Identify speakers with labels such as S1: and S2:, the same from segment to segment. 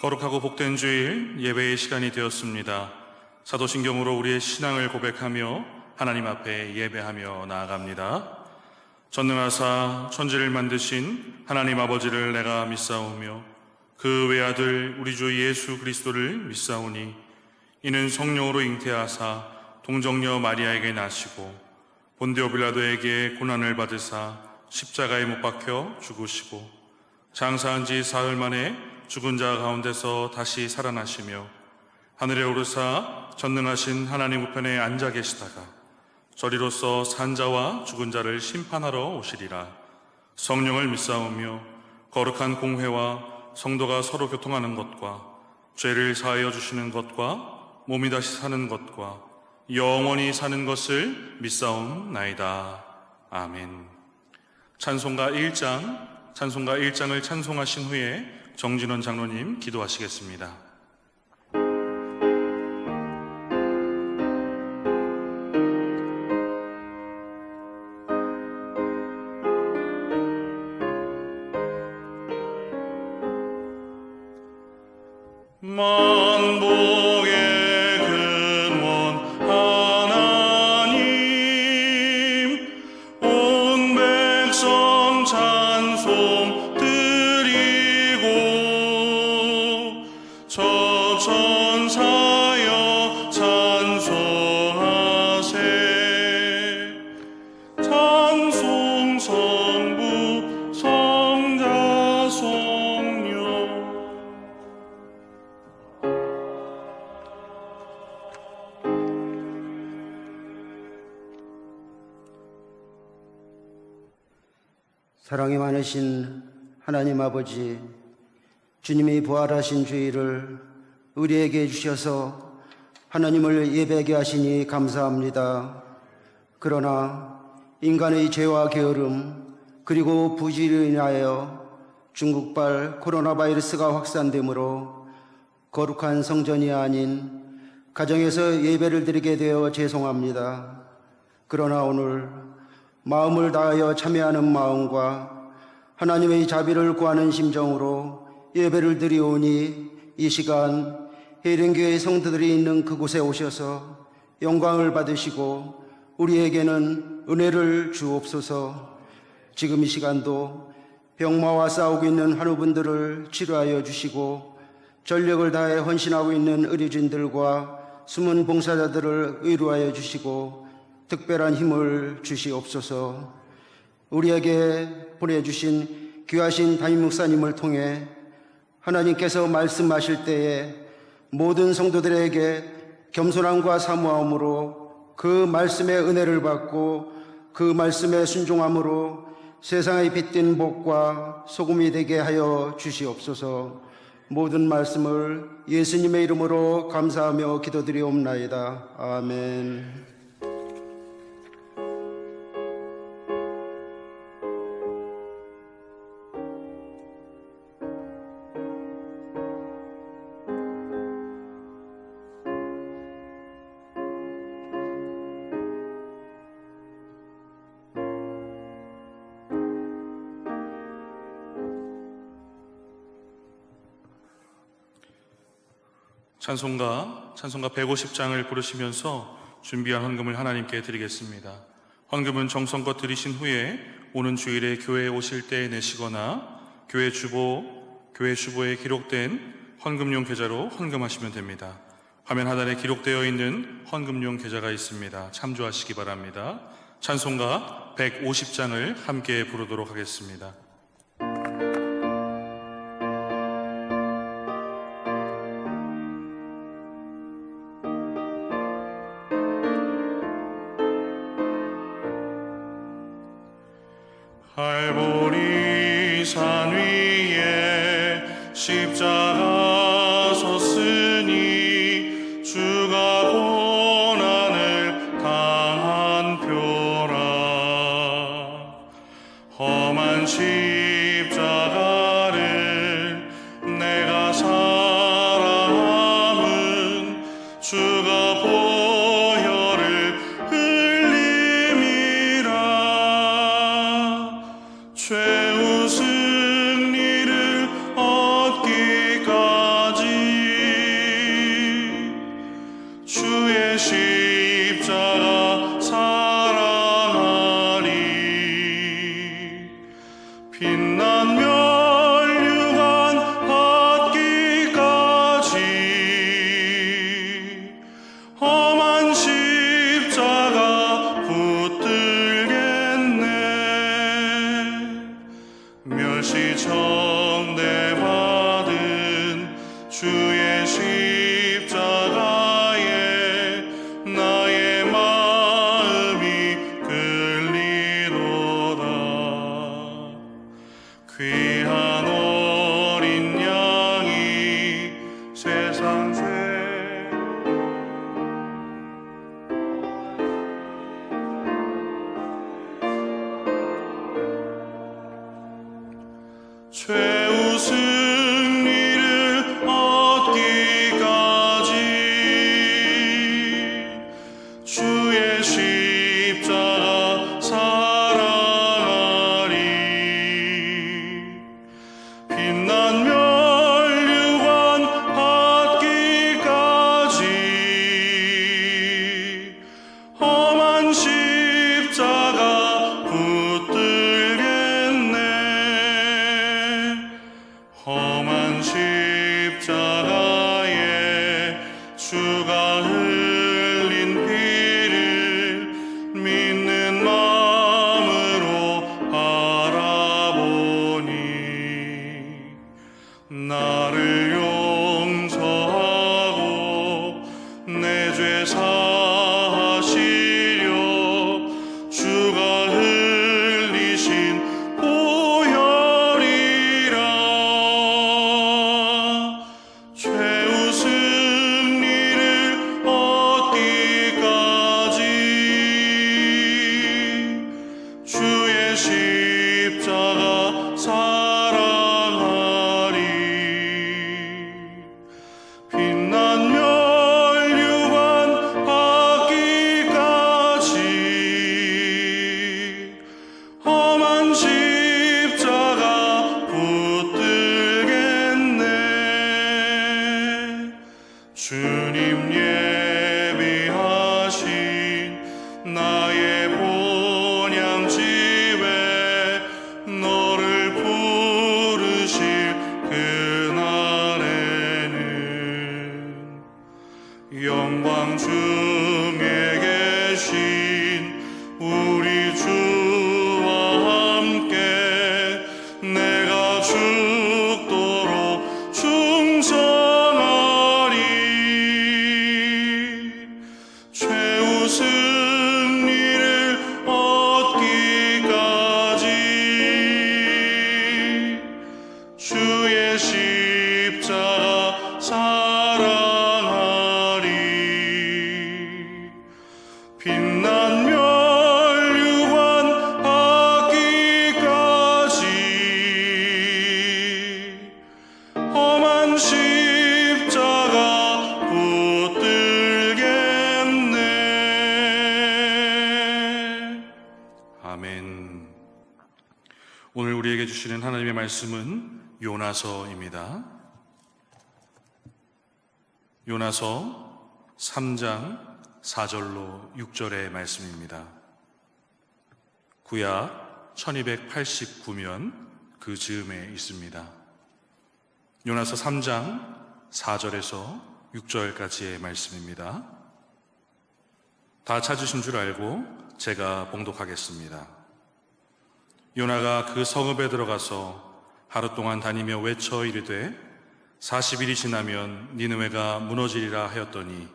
S1: 거룩하고 복된 주일 예배의 시간이 되었습니다. 사도신경으로 우리의 신앙을 고백하며 하나님 앞에 예배하며 나아갑니다. 전능하사 천지를 만드신 하나님 아버지를 내가 믿사오며 그 외아들 우리 주 예수 그리스도를 믿사오니 이는 성령으로 잉태하사 동정녀 마리아에게 나시고 본디오 빌라도에게 고난을 받으사 십자가에 못 박혀 죽으시고 장사한 지 사흘 만에 죽은 자 가운데서 다시 살아나시며 하늘에 오르사 전능하신 하나님 우편에 앉아 계시다가 저리로서 산 자와 죽은 자를 심판하러 오시리라. 성령을 믿사오며 거룩한 공회와 성도가 서로 교통하는 것과 죄를 사하여 주시는 것과 몸이 다시 사는 것과 영원히 사는 것을 믿사옵나이다. 아멘. 찬송가 1장을 찬송하신 후에 정진원 장로님 기도하시겠습니다. 만복의 근원 하나님 온 백성 찬송 드리고 저 천사여 찬송하세 찬송 성부 성자 성령.
S2: 사랑이 많으신 하나님 아버지, 주님이 부활하신 주일을 우리에게 주셔서 하나님을 예배하게 하시니 감사합니다. 그러나 인간의 죄와 게으름 그리고 부지로 인하여 중국발 코로나 바이러스가 확산되므로 거룩한 성전이 아닌 가정에서 예배를 드리게 되어 죄송합니다. 그러나 오늘 마음을 다하여 참여하는 마음과 하나님의 자비를 구하는 심정으로 예배를 드리오니 이 시간 해령교회 성도들이 있는 그곳에 오셔서 영광을 받으시고 우리에게는 은혜를 주옵소서. 지금 이 시간도 병마와 싸우고 있는 환우분들을 치료하여 주시고 전력을 다해 헌신하고 있는 의료진들과 숨은 봉사자들을 의료하여 주시고 특별한 힘을 주시옵소서. 우리에게 보내주신 귀하신 담임 목사님을 통해 하나님께서 말씀하실 때에 모든 성도들에게 겸손함과 사모함으로 그 말씀의 은혜를 받고 그 말씀에 순종함으로 세상의 빛된 복과 소금이 되게 하여 주시옵소서. 모든 말씀을 예수님의 이름으로 감사하며 기도드리옵나이다. 아멘.
S1: 찬송가 150장을 부르시면서 준비한 헌금을 하나님께 드리겠습니다. 헌금은 정성껏 드리신 후에 오는 주일에 교회에 오실 때 내시거나 교회 주보에 기록된 헌금용 계좌로 헌금하시면 됩니다. 화면 하단에 기록되어 있는 헌금용 계좌가 있습니다. 참조하시기 바랍니다. 찬송가 150장을 함께 부르도록 하겠습니다. 할보리 산 위에 십자가 섰으니 주가 고난을 당한 표라. 험한 십자가를 내가 사랑함은 주가 보혈을 흘림이라. 죄우 승리를 얻기까지 빛난 면류관 받기까지 험한 십자가 붙들겠네. 멸시 청대받은 주의 십자가에 나의 마음이 끌리도다. 귀한 어린 양이 세상 최후 승리를 얻기까지 주의 십자가 사랑하리. 빛난 면류관 받기까지 험한 십자가 붙들겠네. 험한 십자가에 주가 흘린 피를 믿는 마음으로 바라보니 나를 용서하고 내 죄 사하시려 주가 흘리신 보혈이라. 최후 승리를 얻기까지 주의 십자가 사랑하리. 빛난 면류관 받기까지 험한 십자가 붙들겠네. 주님 예비하신 나의 본향 집에 너를 부르실 그날에는 영광 중에 계신 우리 주와 함께 내가 죽도록 충성하리. 최후 승리를 얻기까지 주의 십자가 사랑하리. 빛난 면류관 받기까지 험한 십자가 붙들겠네. 아멘. 오늘 우리에게 주시는 하나님의 말씀은 요나서입니다. 요나서 3장 4절로 6절의 말씀입니다. 구약 1289면 그 즈음에 있습니다. 요나서 3장 4절에서 6절까지의 말씀입니다. 다 찾으신 줄 알고 제가 봉독하겠습니다. 요나가 그 성읍에 들어가서 하루 동안 다니며 외쳐 이르되 40일이 지나면 니느웨가 무너지리라 하였더니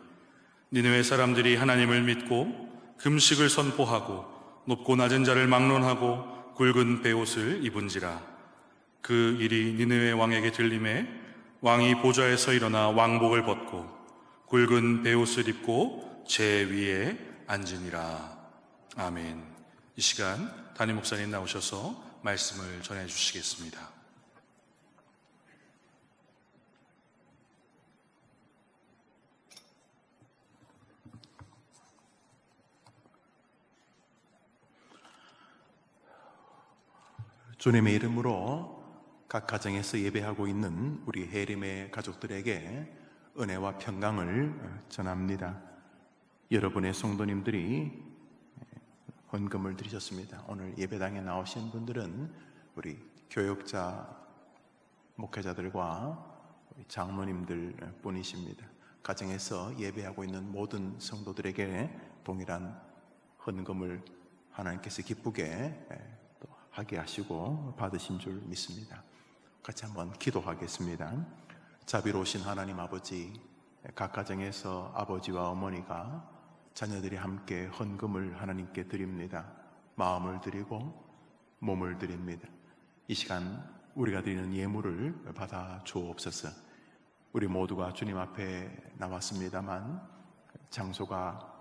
S1: 니느웨 사람들이 하나님을 믿고 금식을 선포하고 높고 낮은 자를 막론하고 굵은 베옷을 입은지라. 그 일이 니느웨 왕에게 들림에 왕이 보좌에서 일어나 왕복을 벗고 굵은 베옷을 입고 제 위에 앉으니라. 아멘. 이 시간 담임 목사님 나오셔서 말씀을 전해 주시겠습니다.
S3: 주님의 이름으로 각 가정에서 예배하고 있는 우리 해림의 가족들에게 은혜와 평강을 전합니다. 여러분의 성도님들이 헌금을 드리셨습니다. 오늘 예배당에 나오신 분들은 우리 교역자, 목회자들과 장로님들 뿐이십니다. 가정에서 예배하고 있는 모든 성도들에게 동일한 헌금을 하나님께서 기쁘게 또 하게 하시고 받으신 줄 믿습니다. 같이 한번 기도하겠습니다. 자비로우신 하나님 아버지, 각 가정에서 아버지와 어머니가 자녀들이 함께 헌금을 하나님께 드립니다. 마음을 드리고 몸을 드립니다. 이 시간 우리가 드리는 예물을 받아 주옵소서. 우리 모두가 주님 앞에 나왔습니다만 장소가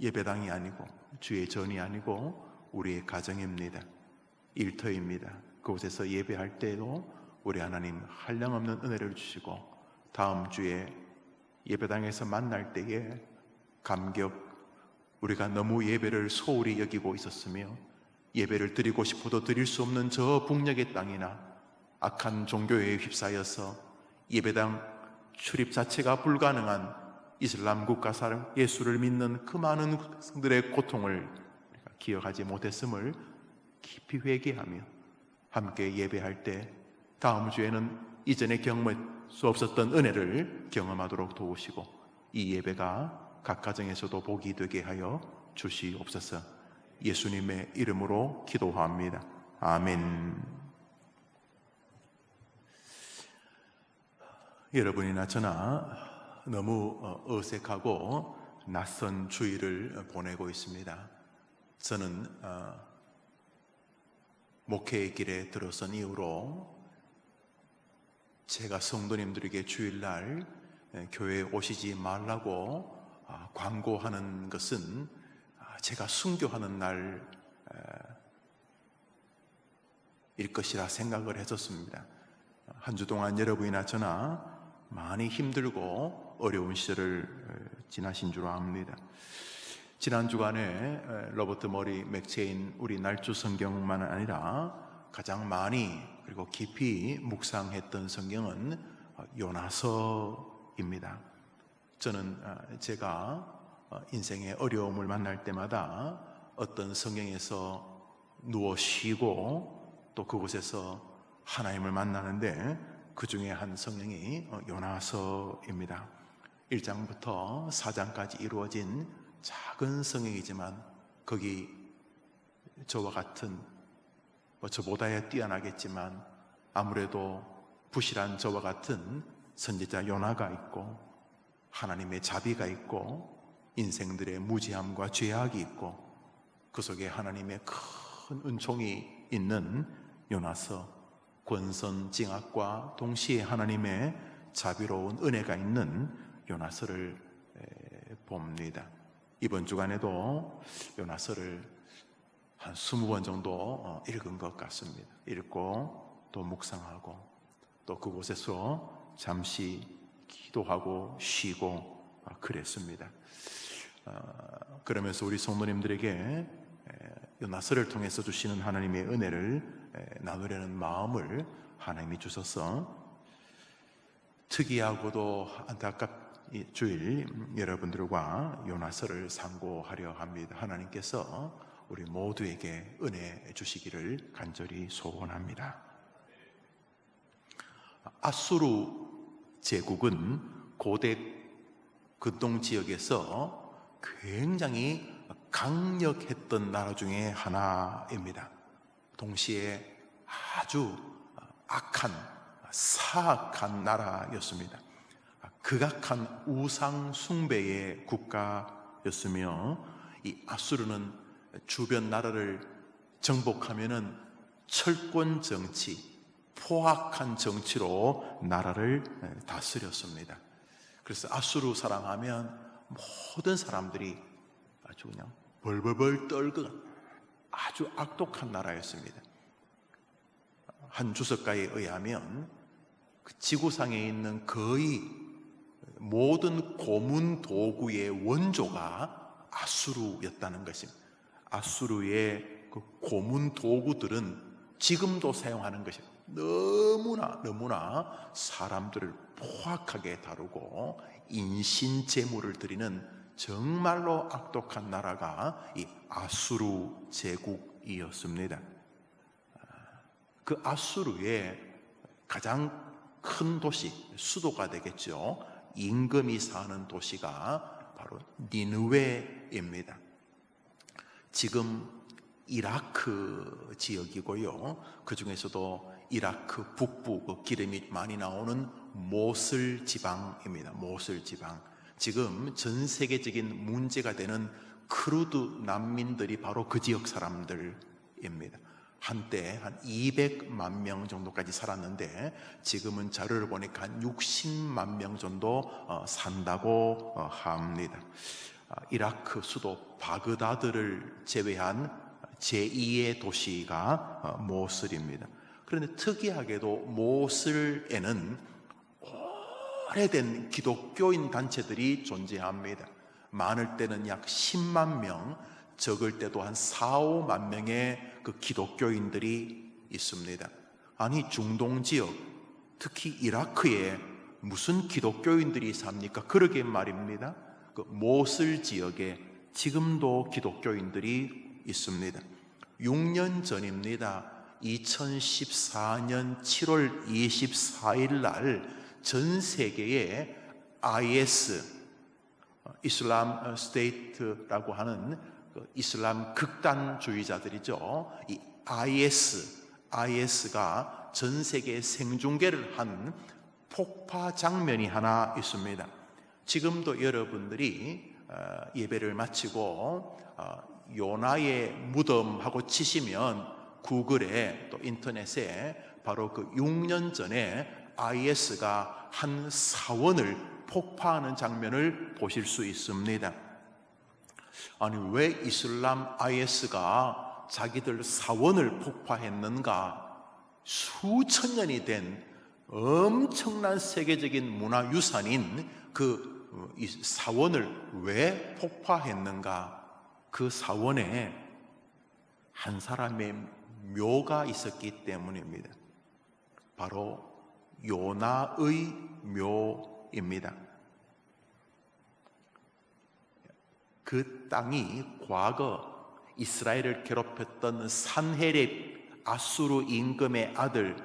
S3: 예배당이 아니고 주의 전이 아니고 우리의 가정입니다. 일터입니다. 그곳에서 예배할 때에도 우리 하나님 한량없는 은혜를 주시고 다음 주에 예배당에서 만날 때에 감격, 우리가 너무 예배를 소홀히 여기고 있었으며 예배를 드리고 싶어도 드릴 수 없는 저 북녘의 땅이나 악한 종교에 휩싸여서 예배당 출입 자체가 불가능한 이슬람 국가 사람 예수를 믿는 그 많은 백성들의 고통을 기억하지 못했음을 깊이 회개하며 함께 예배할 때 다음 주에는 이전에 경험할 수 없었던 은혜를 경험하도록 도우시고 이 예배가 각 가정에서도 복이 되게 하여 주시옵소서. 예수님의 이름으로 기도합니다. 아멘. 여러분이나 저나 너무 어색하고 낯선 주일을 보내고 있습니다. 저는 목회의 길에 들어선 이후로 제가 성도님들에게 주일날 교회에 오시지 말라고 광고하는 것은 제가 순교하는 날일 것이라 생각을 했었습니다. 한 주 동안 여러분이나 저나 많이 힘들고 어려운 시절을 지나신 줄 압니다. 지난 주간에 로버트 머리 맥체인 우리 날주 성경만 아니라 가장 많이 그리고 깊이 묵상했던 성경은 요나서입니다. 저는 제가 인생의 어려움을 만날 때마다 어떤 성경에서 누워 쉬고 또 그곳에서 하나님을 만나는데 그 중에 한 성경이 요나서입니다. 1장부터 4장까지 이루어진 작은 성경이지만 거기 저와 같은 저보다야 뛰어나겠지만 아무래도 부실한 저와 같은 선지자 요나가 있고 하나님의 자비가 있고 인생들의 무지함과 죄악이 있고 그 속에 하나님의 큰 은총이 있는 요나서, 권선징악과 동시에 하나님의 자비로운 은혜가 있는 요나서를 봅니다. 이번 주간에도 요나서를 한 20번 정도 읽은 것 같습니다. 읽고 또 묵상하고 또 그곳에서 잠시 기도하고 쉬고 그랬습니다. 그러면서 우리 성도님들에게 요나서를 통해서 주시는 하나님의 은혜를 나누려는 마음을 하나님이 주셔서 특이하고도 안타깝 주일 여러분들과 요나서를 상고하려 합니다. 하나님께서 우리 모두에게 은혜 주시기를 간절히 소원합니다. 아수르 제국은 고대 근동 지역에서 굉장히 강력했던 나라 중에 하나입니다. 동시에 아주 악한 사악한 나라였습니다. 극악한 우상 숭배의 국가였으며 이 아수르는 주변 나라를 정복하면은 철권 정치, 포악한 정치로 나라를 다스렸습니다. 그래서 아수르 사랑하면 모든 사람들이 아주 그냥 벌벌벌 떨고 아주 악독한 나라였습니다. 한 주석가에 의하면 그 지구상에 있는 거의 모든 고문 도구의 원조가 아수르였다는 것입니다. 아수르의 그 고문 도구들은 지금도 사용하는 것입니다. 너무나 사람들을 포악하게 다루고 인신 제물을 드리는 정말로 악독한 나라가 이 아수르 제국이었습니다. 그 아수르의 가장 큰 도시, 수도가 되겠죠. 임금이 사는 도시가 바로 니느웨입니다. 지금 이라크 지역이고요. 그 중에서도 이라크 북부, 그 기름이 많이 나오는 모슬 지방입니다. 모슬 지방. 지금 전 세계적인 문제가 되는 크루드 난민들이 바로 그 지역 사람들입니다. 한때 한 200만 명 정도까지 살았는데 지금은 자료를 보니까 한 60만 명 정도 산다고 합니다. 이라크 수도 바그다드를 제외한 제2의 도시가 모슬입니다. 그런데 특이하게도 모슬에는 오래된 기독교인 단체들이 존재합니다. 많을 때는 약 10만 명, 적을 때도 한 4, 5만 명의 그 기독교인들이 있습니다. 아니, 중동 지역, 특히 이라크에 무슨 기독교인들이 삽니까? 그러게 말입니다. 그 모슬 지역에 지금도 기독교인들이 있습니다. 6년 전입니다. 2014년 7월 24일 날 전 세계에 IS, 이슬람 스테이트라고 하는 그 이슬람 극단주의자들이죠. 이 IS가 전 세계에 생중계를 한 폭파 장면이 하나 있습니다. 지금도 여러분들이 예배를 마치고 요나의 무덤하고 치시면 구글에 또 인터넷에 바로 그 6년 전에 IS가 한 사원을 폭파하는 장면을 보실 수 있습니다. 아니, 왜 이슬람 IS가 자기들 사원을 폭파했는가? 수천 년이 된 엄청난 세계적인 문화유산인 그 사원을 왜 폭파했는가? 그 사원에 한 사람의 묘가 있었기 때문입니다. 바로 요나의 묘입니다. 그 땅이 과거 이스라엘을 괴롭혔던 산헤립 아수르 임금의 아들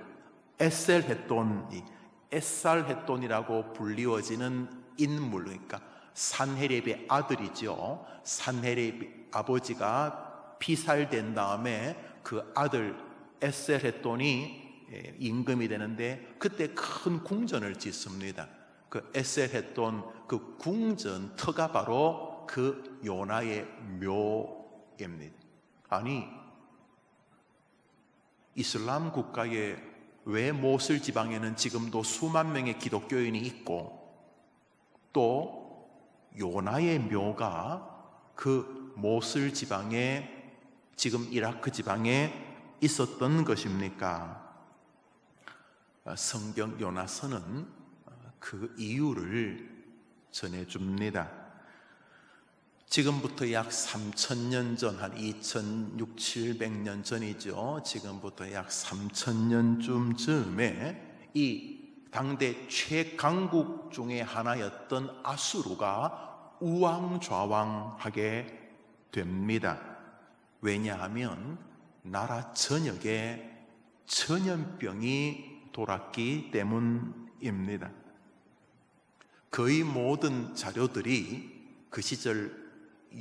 S3: 에살헤돈이라고 불리워지는 인물, 그러니까 산헤립의 아들이죠. 산헤립 아버지가 피살된 다음에 그 아들 에살헤돈이 임금이 되는데 그때 큰 궁전을 짓습니다. 그 에살헤돈 그 궁전 터가 바로 그 요나의 묘입니다. 아니, 이슬람 국가에 왜 모슬 지방에는 지금도 수만 명의 기독교인이 있고 또 요나의 묘가 그 모슬 지방에, 지금 이라크 지방에 있었던 것입니까? 성경 요나서는 그 이유를 전해줍니다. 지금부터 약 3,000년 전, 한 2,600~700년 전이죠. 지금부터 약 3,000년쯤 즈음에 이 당대 최강국 중에 하나였던 아수르가 우왕좌왕하게 됩니다. 왜냐하면 나라 전역에 전염병이 돌았기 때문입니다. 거의 모든 자료들이 그 시절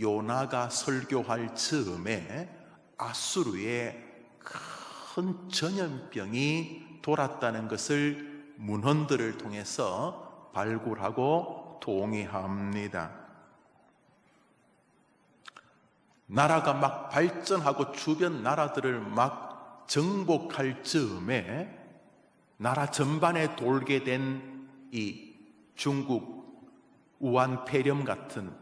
S3: 요나가 설교할 즈음에 아수르에 큰 전염병이 돌았다는 것을 문헌들을 통해서 발굴하고 동의합니다. 나라가 막 발전하고 주변 나라들을 막 정복할 즈음에 나라 전반에 돌게 된 이 중국 우한 폐렴 같은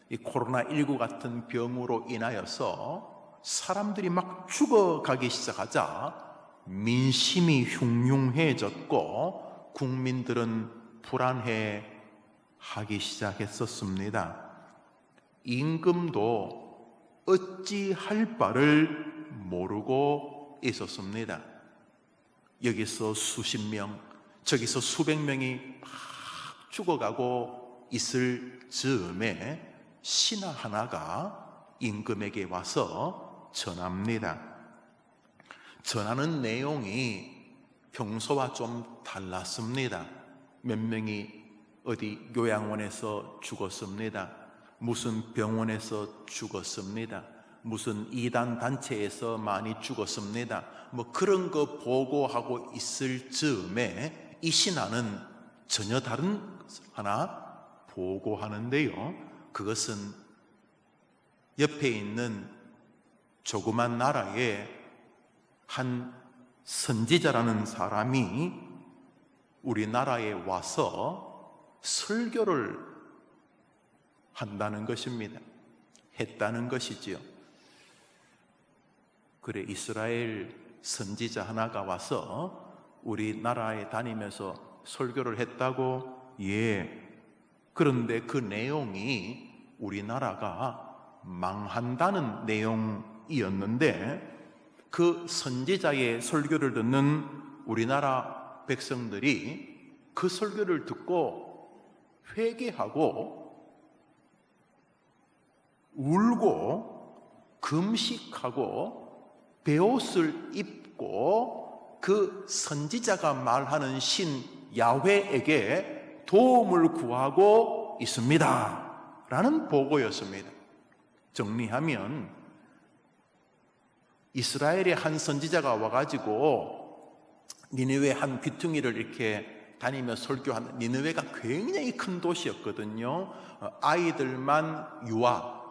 S3: 이 코로나19 같은 병으로 인하여서 사람들이 막 죽어가기 시작하자 민심이 흉흉해졌고 국민들은 불안해하기 시작했었습니다. 임금도 어찌할 바를 모르고 있었습니다. 여기서 수십 명, 저기서 수백 명이 막 죽어가고 있을 즈음에 신하 하나가 임금에게 와서 전합니다. 전하는 내용이 평소와 좀 달랐습니다. 몇 명이 어디 요양원에서 죽었습니다. 무슨 병원에서 죽었습니다. 무슨 이단 단체에서 많이 죽었습니다. 뭐 그런 거 보고하고 있을 즈음에 이 신하는 전혀 다른 것을 하나 보고하는데요. 그것은 옆에 있는 조그만 나라에 한 선지자라는 사람이 우리나라에 와서 설교를 한다는 것입니다. 했다는 것이지요. 그래, 이스라엘 선지자 하나가 와서 우리나라에 다니면서 설교를 했다고? 예. 그런데 그 내용이 우리나라가 망한다는 내용이었는데 그 선지자의 설교를 듣는 우리나라 백성들이 그 설교를 듣고 회개하고 울고 금식하고 베옷을 입고 그 선지자가 말하는 신 야훼에게 도움을 구하고 있습니다 라는 보고였습니다. 정리하면 이스라엘의 한 선지자가 와가지고 니느웨 한 귀퉁이를 이렇게 다니며 설교하는, 니느웨가 굉장히 큰 도시였거든요. 아이들만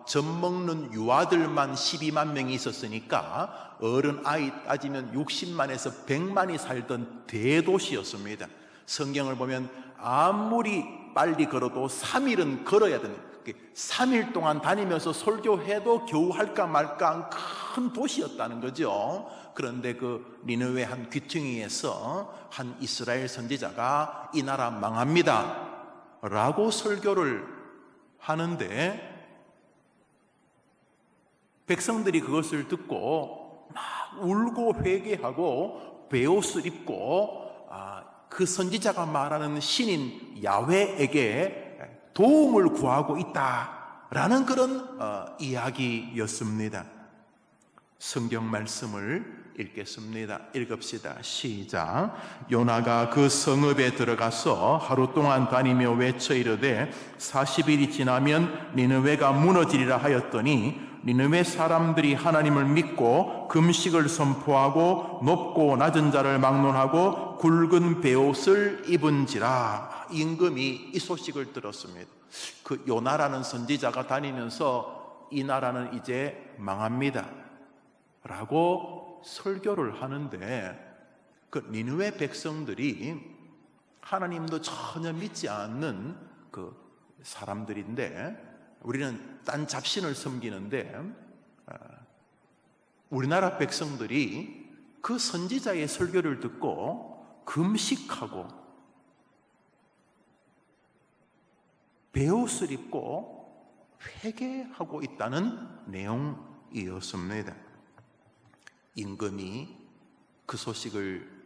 S3: 젖 먹는 유아들만 12만 명이 있었으니까 어른 아이 따지면 60만에서 100만이 살던 대도시였습니다. 성경을 보면 아무리 빨리 걸어도 3일은 걸어야 되는, 3일 동안 다니면서 설교해도 겨우 할까 말까 한 큰 도시였다는 거죠. 그런데 그 니느웨 한 귀퉁이에서 한 이스라엘 선지자가 이 나라 망합니다 라고 설교를 하는데 백성들이 그것을 듣고 막 울고 회개하고 베옷을 입고 그 선지자가 말하는 신인 야훼에게 도움을 구하고 있다라는 그런 이야기였습니다. 성경 말씀을 읽겠습니다. 읽읍시다. 시작. 요나가 그 성읍에 들어가서 하루 동안 다니며 외쳐 이르되 40일이 지나면 니느웨가 무너지리라 하였더니 니느웨 사람들이 하나님을 믿고 금식을 선포하고 높고 낮은 자를 막론하고 굵은 베옷을 입은지라. 임금이 이 소식을 들었습니다. 그 요나라는 선지자가 다니면서 이 나라는 이제 망합니다 라고 설교를 하는데 그 니느웨 백성들이 하나님도 전혀 믿지 않는 그 사람들인데 우리는 딴 잡신을 섬기는데 우리나라 백성들이 그 선지자의 설교를 듣고 금식하고 베옷을 입고 회개하고 있다는 내용이었습니다. 임금이 그 소식을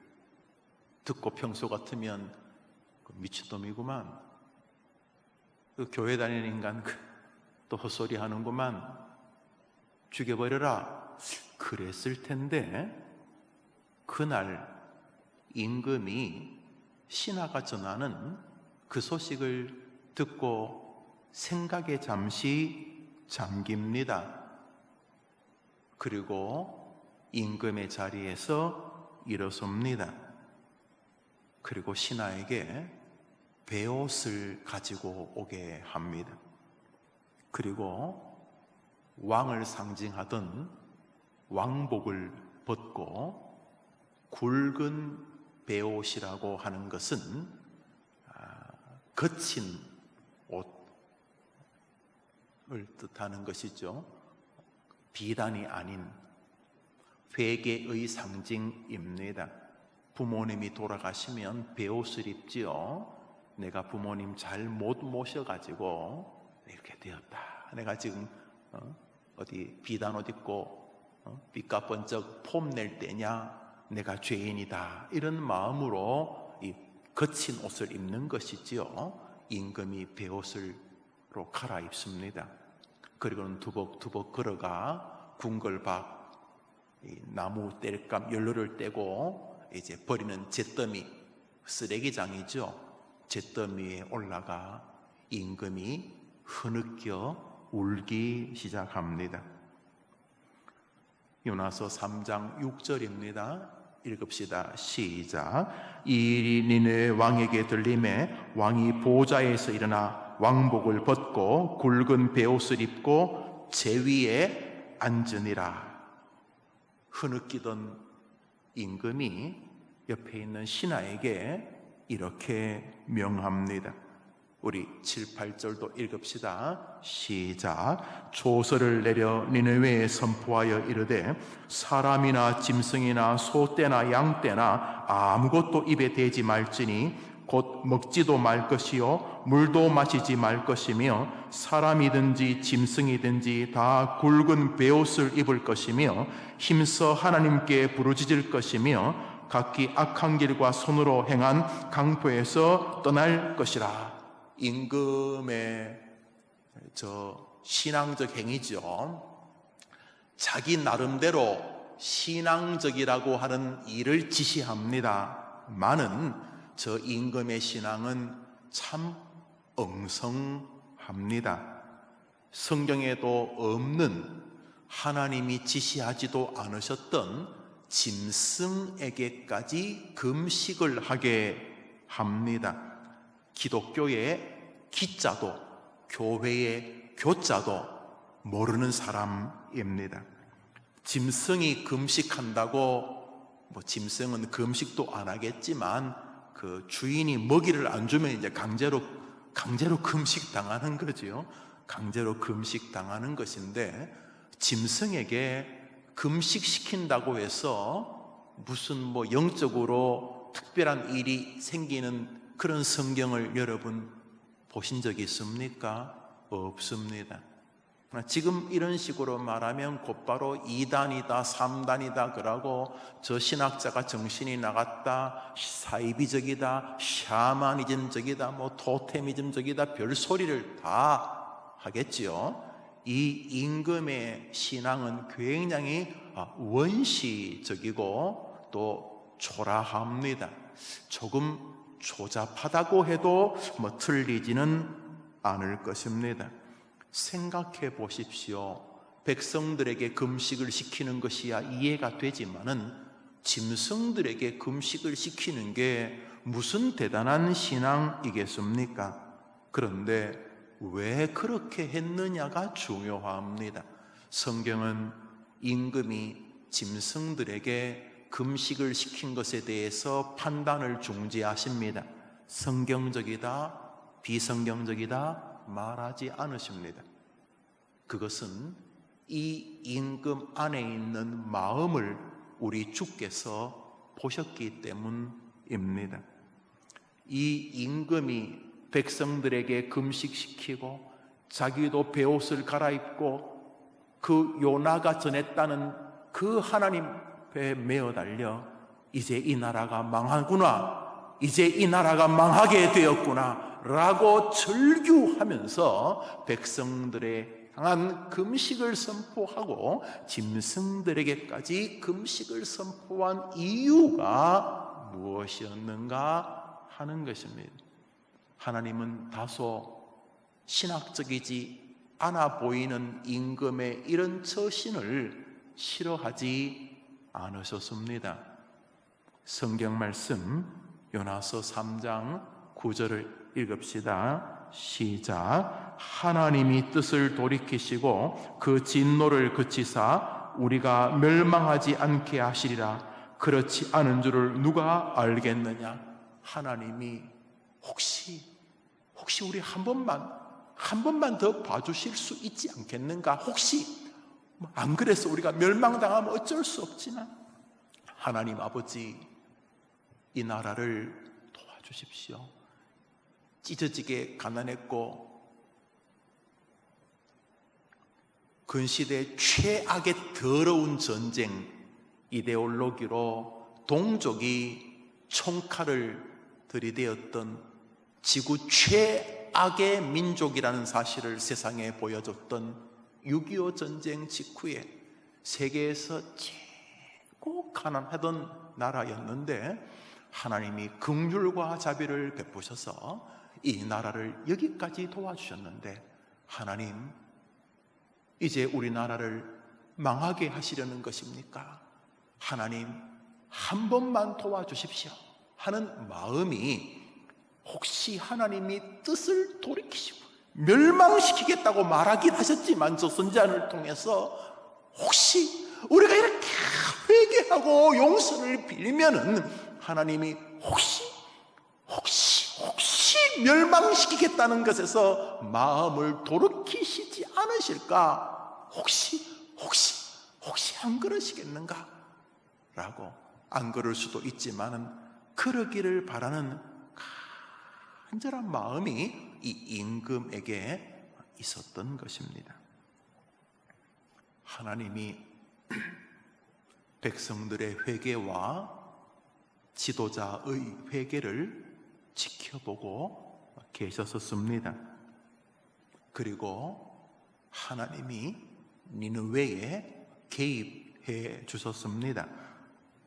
S3: 듣고 평소 같으면 미친놈이구만, 그 교회 다니는 인간 또 헛소리 하는구만, 죽여버려라 그랬을 텐데 그날 임금이 신하가 전하는 그 소식을 듣고 생각에 잠시 잠깁니다. 그리고 임금의 자리에서 일어섭니다. 그리고 신하에게 베옷을 가지고 오게 합니다. 그리고 왕을 상징하던 왕복을 벗고 굵은 베옷이라고 하는 것은 거친 옷을 뜻하는 것이죠. 비단이 아닌 회개의 상징입니다. 부모님이 돌아가시면 베옷을 입지요. 내가 부모님 잘 못 모셔가지고 이렇게 되었다. 내가 지금 어디 비단 옷 입고 삐까번쩍 폼낼 때냐, 내가 죄인이다, 이런 마음으로 이 거친 옷을 입는 것이지요. 임금이 베옷으로 갈아입습니다. 그리고는 두벅두벅 걸어가 궁궐 밖 이 나무 땔감 연료를 떼고 이제 버리는 잿더미, 쓰레기장이죠. 잿더미에 올라가 임금이 흐느껴 울기 시작합니다. 요나서 3장 6절입니다. 읽읍시다. 시작. 이 일이 니네 왕에게 들림에 왕이 보좌에서 일어나 왕복을 벗고 굵은 베옷을 입고 제위에 앉으니라. 흐느끼던 임금이 옆에 있는 신하에게 이렇게 명합니다. 우리 7, 8절도 읽읍시다. 시작. 조서를 내려 니느웨에 선포하여 이르되 사람이나 짐승이나 소떼나 양떼나 아무것도 입에 대지 말지니 곧 먹지도 말 것이요 물도 마시지 말 것이며 사람이든지 짐승이든지 다 굵은 베옷을 입을 것이며 힘써 하나님께 부르짖을 것이며 각기 악한 길과 손으로 행한 강포에서 떠날 것이라. 임금의 신앙적 행위죠. 자기 나름대로 신앙적이라고 하는 일을 지시합니다. 많은 저 임금의 신앙은 참 엉성합니다. 성경에도 없는, 하나님이 지시하지도 않으셨던 짐승에게까지 금식을 하게 합니다. 기독교의 기자도 교회의 교자도 모르는 사람입니다. 짐승이 금식한다고 짐승은 금식도 안 하겠지만 그 주인이 먹이를 안 주면 이제 강제로 금식 당하는 거죠. 강제로 금식 당하는 것인데, 짐승에게 금식시킨다고 해서 무슨 영적으로 특별한 일이 생기는 그런 성경을 여러분 보신 적이 있습니까? 없습니다. 지금 이런 식으로 말하면 곧바로 2단이다 3단이다 그러고 저 신학자가 정신이 나갔다, 사이비적이다, 샤머니즘적이다, 토테미즘적이다 별 소리를 다 하겠지요. 이 임금의 신앙은 굉장히 원시적이고 또 초라합니다. 조금 조잡하다고 해도 틀리지는 않을 것입니다. 생각해 보십시오. 백성들에게 금식을 시키는 것이야 이해가 되지만은 짐승들에게 금식을 시키는 게 무슨 대단한 신앙이겠습니까? 그런데 왜 그렇게 했느냐가 중요합니다. 성경은 임금이 짐승들에게 금식을 시킨 것에 대해서 판단을 중지하십니다. 성경적이다, 비성경적이다 말하지 않으십니다. 그것은 이 임금 안에 있는 마음을 우리 주께서 보셨기 때문입니다. 이 임금이 백성들에게 금식시키고 자기도 베옷을 갈아입고 그 요나가 전했다는 그 하나님께 매어 달려 이제 이 나라가 망하구나, 이제 이 나라가 망하게 되었구나 라고 절규하면서 백성들의 향한 금식을 선포하고 짐승들에게까지 금식을 선포한 이유가 무엇이었는가 하는 것입니다. 하나님은 다소 신학적이지 않아 보이는 임금의 이런 처신을 싫어하지 않으셨습니다. 성경 말씀 요나서 3장 9절을 읽읍시다. 시작. 하나님이 뜻을 돌이키시고 그 진노를 그치사 우리가 멸망하지 않게 하시리라. 그렇지 않은 줄을 누가 알겠느냐. 하나님이 혹시 우리 한 번만 더 봐주실 수 있지 않겠는가? 혹시 안 그래서 우리가 멸망당하면 어쩔 수 없지만 하나님 아버지, 이 나라를 도와주십시오. 찢어지게 가난했고 근시대 최악의 더러운 전쟁 이데올로기로 동족이 총칼을 들이대었던 지구 최악의 민족이라는 사실을 세상에 보여줬던 6.25 전쟁 직후에 세계에서 꼭 가난하던 나라였는데 하나님이 긍휼과 자비를 베푸셔서 이 나라를 여기까지 도와주셨는데, 하나님 이제 우리나라를 망하게 하시려는 것입니까? 하나님 한 번만 도와주십시오 하는 마음이, 혹시 하나님이 뜻을 돌이키시고 멸망시키겠다고 말하긴 하셨지만 저 선지자를 통해서 혹시 우리가 이렇게 회개하고 용서를 빌면은 하나님이 혹시 멸망시키겠다는 것에서 마음을 돌이키시지 않으실까? 혹시 안 그러시겠는가? 라고, 안 그럴 수도 있지만은 그러기를 바라는 간절한 마음이 이 임금에게 있었던 것입니다. 하나님이 백성들의 회개와 지도자의 회개를 지켜보고 계셨었습니다. 그리고 하나님이 니느웨에 개입해 주셨습니다.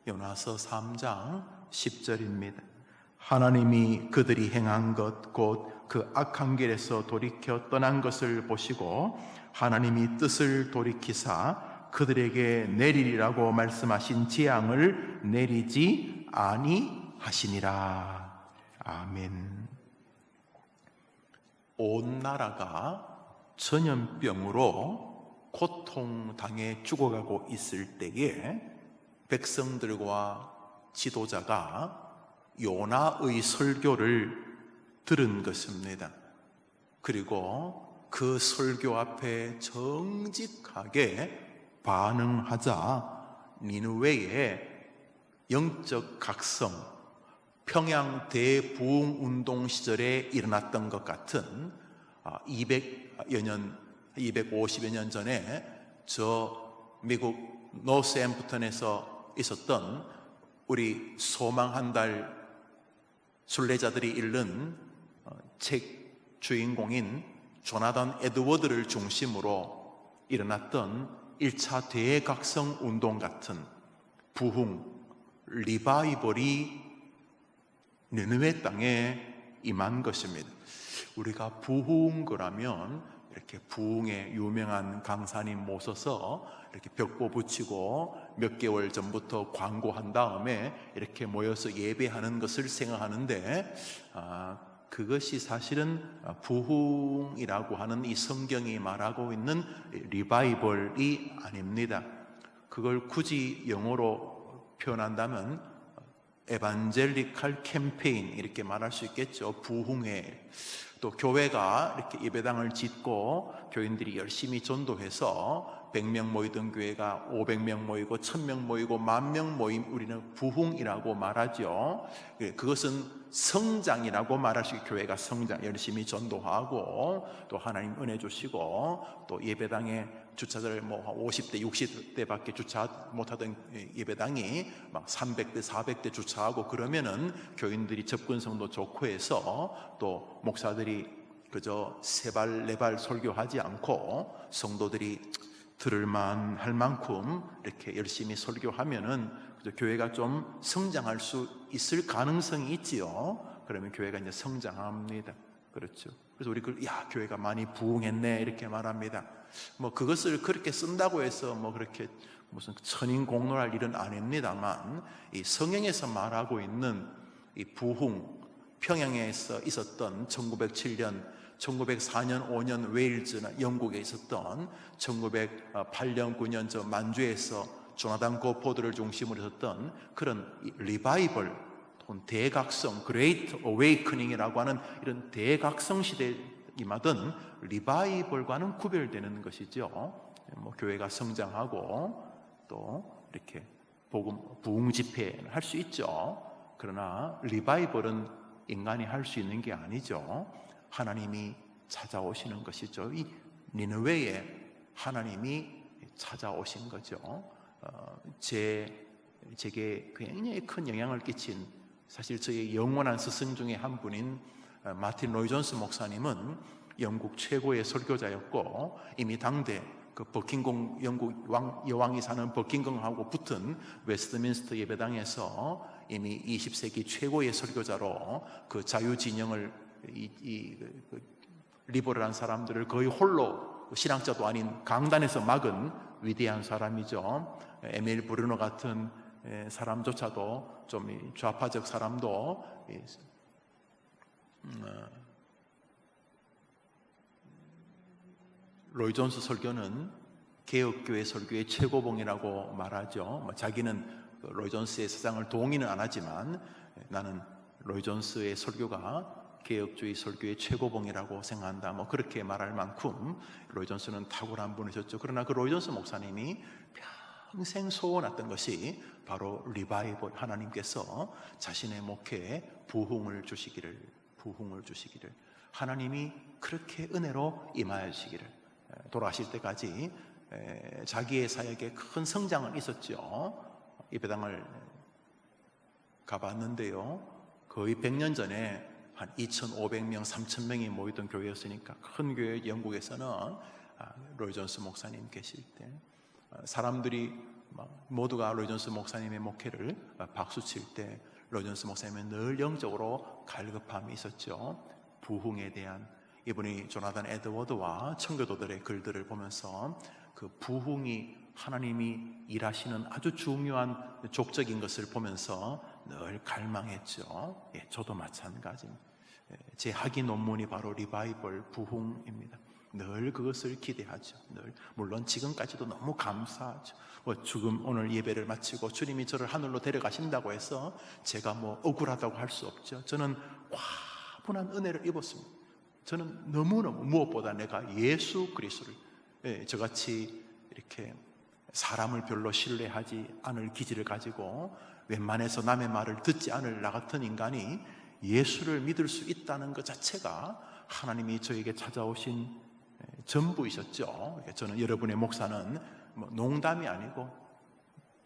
S3: 요나서 3장 10절입니다. 하나님이 그들이 행한 것 곧 그 악한 길에서 돌이켜 떠난 것을 보시고 하나님이 뜻을 돌이키사 그들에게 내리리라고 말씀하신 재앙을 내리지 아니하시니라. 아멘. 온 나라가 전염병으로 고통당해 죽어가고 있을 때에 백성들과 지도자가 요나의 설교를 들은 것입니다. 그리고 그 설교 앞에 정직하게 반응하자 니느웨의 영적 각성, 평양 대부흥운동 시절에 일어났던 것 같은 250여 년 전에 저 미국 노스앰프턴에서 있었던 우리 소망 한 달 순례자들이 읽는 책 주인공인 조나단 에드워드를 중심으로 일어났던 1차 대각성 운동 같은 부흥, 리바이벌이 느느웨 땅에 임한 것입니다. 우리가 부흥거라면 이렇게 부흥에 유명한 강사님 모셔서 이렇게 벽보 붙이고 몇 개월 전부터 광고한 다음에 이렇게 모여서 예배하는 것을 생각하는데, 그것이 사실은 부흥이라고 하는 이 성경이 말하고 있는 리바이벌이 아닙니다. 그걸 굳이 영어로 표현한다면 에반젤리칼 캠페인 이렇게 말할 수 있겠죠. 부흥회. 또 교회가 이렇게 예배당을 짓고 교인들이 열심히 전도해서 100명 모이던 교회가 500명 모이고 1000명 모이고 10,000명 모임, 우리는 부흥이라고 말하죠. 그것은 성장이라고 말할 수 있고, 교회가 성장, 열심히 전도하고 또 하나님 은혜 주시고 또 예배당에 주차를 50대 60대 밖에 주차 못하던 예배당이 막 300대 400대 주차하고 그러면은 교인들이 접근성도 좋고 해서 또 목사들이 그저 3발 4발 설교하지 않고 성도들이 들을만 할 만큼 이렇게 열심히 설교하면은 교회가 좀 성장할 수 있을 가능성이 있지요. 그러면 교회가 이제 성장합니다. 그렇죠. 그래서 우리 교회가 많이 부흥했네 이렇게 말합니다. 그것을 그렇게 쓴다고 해서 그렇게 무슨 천인공노할 일은 아닙니다만, 이 성경에서 말하고 있는 이 부흥, 평양에서 있었던 1907년 1904년 5년 웨일즈나 영국에 있었던 1908년 9년 저 만주에서 조나단 고포드를 중심으로 했었던 그런 리바이벌 혹은 대각성, 그레이트 어웨이커닝이라고 하는 이런 대각성 시대에 임하던 리바이벌과는 구별되는 것이죠. 교회가 성장하고 또 이렇게 부흥 집회를 할 수 있죠. 그러나 리바이벌은 인간이 할 수 있는 게 아니죠. 하나님이 찾아오시는 것이죠. 이 니느웨에 하나님이 찾아오신 거죠. 제게 굉장히 큰 영향을 끼친, 사실 저의 영원한 스승 중에 한 분인 마틴 로이 존스 목사님은 영국 최고의 설교자였고 이미 당대 그 버킹엄 영국 여왕이 사는 버킹엄하고 붙은 웨스트민스터 예배당에서 이미 20세기 최고의 설교자로 그 자유진영을 리버럴한 사람들을 거의 홀로 신학자도 아닌 강단에서 막은 위대한 사람이죠. 에밀 브루너 같은 사람조차도 좀 좌파적 사람도 로이 존스 설교는 개혁교회 설교의 최고봉이라고 말하죠. 자기는 로이 존스의 사상을 동의는 안 하지만 나는 로이 존스의 설교가 개혁주의 설교의 최고봉이라고 생각한다. 그렇게 말할 만큼 로이 존스는 탁월한 분이셨죠. 그러나 그 로이 존스 목사님이 평생 소원했던 것이 바로 리바이벌, 하나님께서 자신의 목회에 부흥을 주시기를 하나님이 그렇게 은혜로 임하시기를. 돌아가실 때까지 자기의 사역에 큰 성장은 있었죠. 예배당을 가봤는데요, 거의 100년 전에 한 2,500명, 3,000명이 모이던 교회였으니까 큰 교회 영국에서는 로이 존스 목사님 계실 때 사람들이 모두가 로이 존스 목사님의 목회를 박수칠 때 로이 존스 목사님은 늘 영적으로 갈급함이 있었죠. 부흥에 대한, 이분이 조나단 에드워드와 청교도들의 글들을 보면서 그 부흥이 하나님이 일하시는 아주 중요한 족적인 것을 보면서 늘 갈망했죠. 저도 마찬가지입니다. 제 학위 논문이 바로 리바이벌, 부흥입니다. 늘 그것을 기대하죠. 물론 지금까지도 너무 감사하죠. 지금 오늘 예배를 마치고 주님이 저를 하늘로 데려가신다고 해서 제가 억울하다고 할 수 없죠. 저는 과분한 은혜를 입었습니다. 저는 너무너무 무엇보다 내가 예수 그리스도를, 저같이 이렇게 사람을 별로 신뢰하지 않을 기질을 가지고 웬만해서 남의 말을 듣지 않을 나 같은 인간이 예수를 믿을 수 있다는 것 자체가 하나님이 저에게 찾아오신 전부이셨죠. 저는 여러분의 목사는 농담이 아니고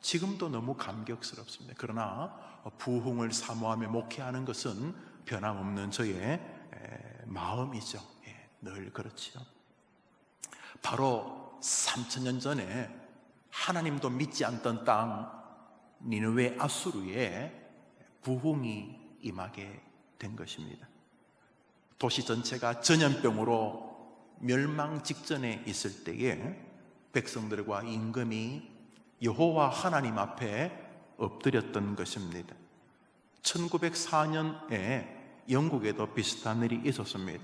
S3: 지금도 너무 감격스럽습니다. 그러나 부흥을 사모하며 목회하는 것은 변함없는 저의 마음이죠. 늘 그렇지요. 바로 3,000년 전에 하나님도 믿지 않던 땅 니느웨 아수르에 부흥이 임하게 된 것입니다. 도시 전체가 전염병으로 멸망 직전에 있을 때에 백성들과 임금이 여호와 하나님 앞에 엎드렸던 것입니다. 1904년에 영국에도 비슷한 일이 있었습니다.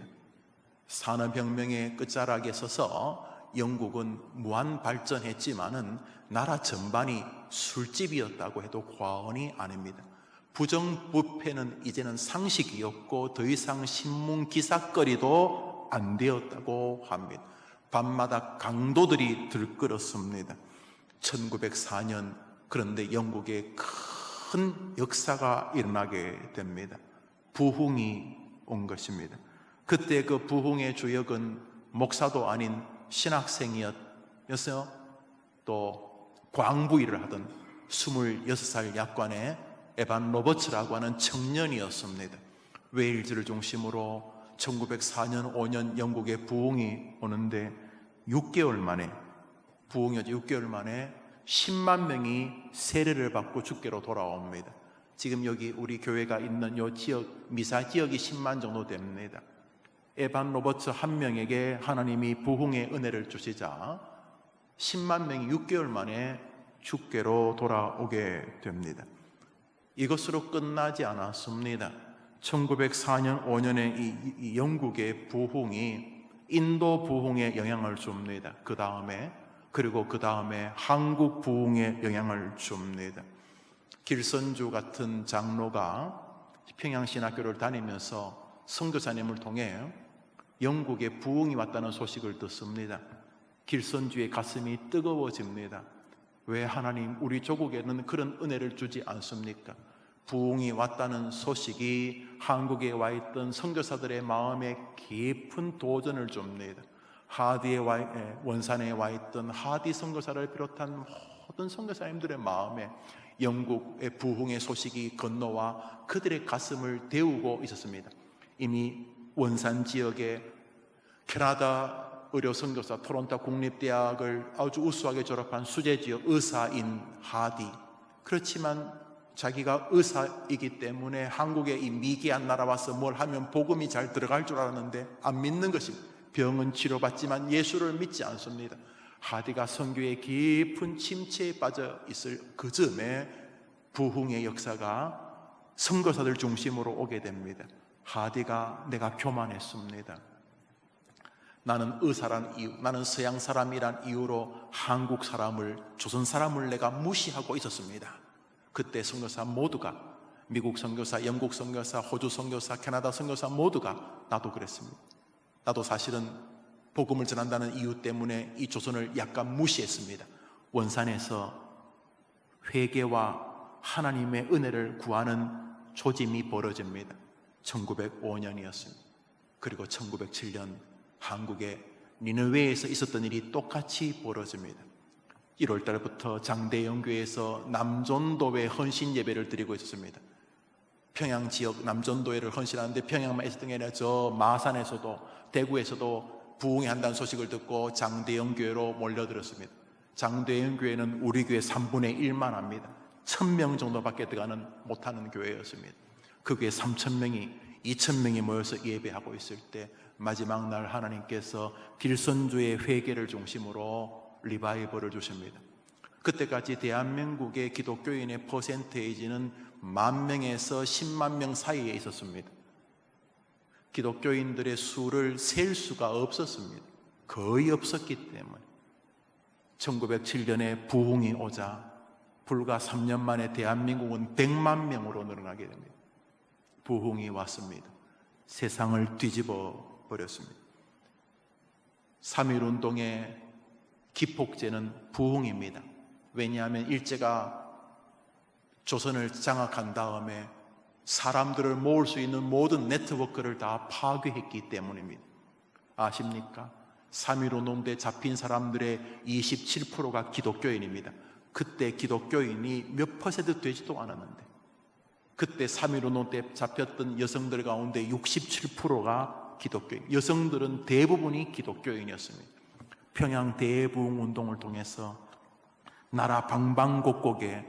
S3: 산업혁명의 끝자락에 서서 영국은 무한 발전했지만은 나라 전반이 술집이었다고 해도 과언이 아닙니다. 부정부패는 이제는 상식이었고 더 이상 신문 기사거리도 안 되었다고 합니다. 밤마다 강도들이 들끓었습니다. 1904년, 그런데 영국에 큰 역사가 일어나게 됩니다. 부흥이 온 것입니다. 그때 그 부흥의 주역은 목사도 아닌 신학생이었어요. 또 광부 일을 하던 26살 약관의 에반 로버츠라고 하는 청년이었습니다. 웨일즈를 중심으로 1904년 5년 영국에 부흥이 오는데 6개월 만에, 부흥이었죠. 6개월 만에 10만 명이 세례를 받고 주께로 돌아옵니다. 지금 여기 우리 교회가 있는 이 지역, 미사 지역이 10만 정도 됩니다. 에반 로버츠 한 명에게 하나님이 부흥의 은혜를 주시자 10만 명이 6개월 만에 주께로 돌아오게 됩니다. 이것으로 끝나지 않았습니다. 1904년 5년에 이 영국의 부흥이 인도 부흥에 영향을 줍니다. 그 다음에 한국 부흥에 영향을 줍니다. 길선주 같은 장로가 평양신학교를 다니면서 선교사님을 통해 영국에 부흥이 왔다는 소식을 듣습니다. 길선주의 가슴이 뜨거워집니다. 왜 하나님 우리 조국에는 그런 은혜를 주지 않습니까? 부흥이 왔다는 소식이 한국에 와 있던 선교사들의 마음에 깊은 도전을 줍니다. 원산에 와 있던 하디 선교사를 비롯한 모든 선교사님들의 마음에 영국의 부흥의 소식이 건너와 그들의 가슴을 데우고 있었습니다. 이미 원산 지역에 캐나다 의료 선교사, 토론토 국립대학을 아주 우수하게 졸업한 수재지역 의사인 하디. 그렇지만 자기가 의사이기 때문에 한국에 이 미개한 나라 와서 뭘 하면 복음이 잘 들어갈 줄 알았는데 안 믿는 것입니다. 병은 치료받지만 예수를 믿지 않습니다. 하디가 선교의 깊은 침체에 빠져 있을 그 즈음에 부흥의 역사가 선교사들 중심으로 오게 됩니다. 하디가 내가 교만했습니다. 나는 의사란 이유, 나는 서양 사람이란 이유로 한국 사람을, 조선 사람을 내가 무시하고 있었습니다. 그때 선교사 모두가, 미국 선교사, 영국 선교사, 호주 선교사, 캐나다 선교사 모두가 나도 그랬습니다. 나도 사실은 복음을 전한다는 이유 때문에 이 조선을 약간 무시했습니다. 원산에서 회개와 하나님의 은혜를 구하는 조짐이 벌어집니다. 1905년이었습니다. 그리고 1907년 한국의 니느웨에서 있었던 일이 똑같이 벌어집니다. 1월 달부터 장대영교회에서 남전도회 헌신 예배를 드리고 있었습니다. 평양 지역 남전도회를 헌신하는데 평양만 있었던 게 아니라 저 마산에서도 대구에서도 부흥회 한다는 소식을 듣고 장대영교회로 몰려들었습니다. 장대영교회는 우리 교회 3분의 1만 합니다. 1000명 정도밖에 들어가는 못하는 교회였습니다. 그 교회 3000명이 2000명이 모여서 예배하고 있을 때 마지막 날 하나님께서 길선주의 회개를 중심으로 리바이벌을 주십니다. 그때까지 대한민국의 기독교인의 퍼센테이지는 10,000명에서 10만 명 사이에 있었습니다. 기독교인들의 수를 셀 수가 없었습니다. 거의 없었기 때문에 1907년에 부흥이 오자 불과 3년 만에 대한민국은 100만 명으로 늘어나게 됩니다. 부흥이 왔습니다. 세상을 뒤집어 버렸습니다. 3.1운동의 기폭제는 부흥입니다. 왜냐하면 일제가 조선을 장악한 다음에 사람들을 모을 수 있는 모든 네트워크를 다 파괴했기 때문입니다. 아십니까? 3.1운동 때 잡힌 사람들의 27%가 기독교인입니다. 그때 기독교인이 몇 퍼센트 되지도 않았는데 그때 3.1운동 때 잡혔던 여성들 가운데 67%가 기독교인, 여성들은 대부분이 기독교인이었습니다. 평양 대부흥운동을 통해서 나라 방방곡곡에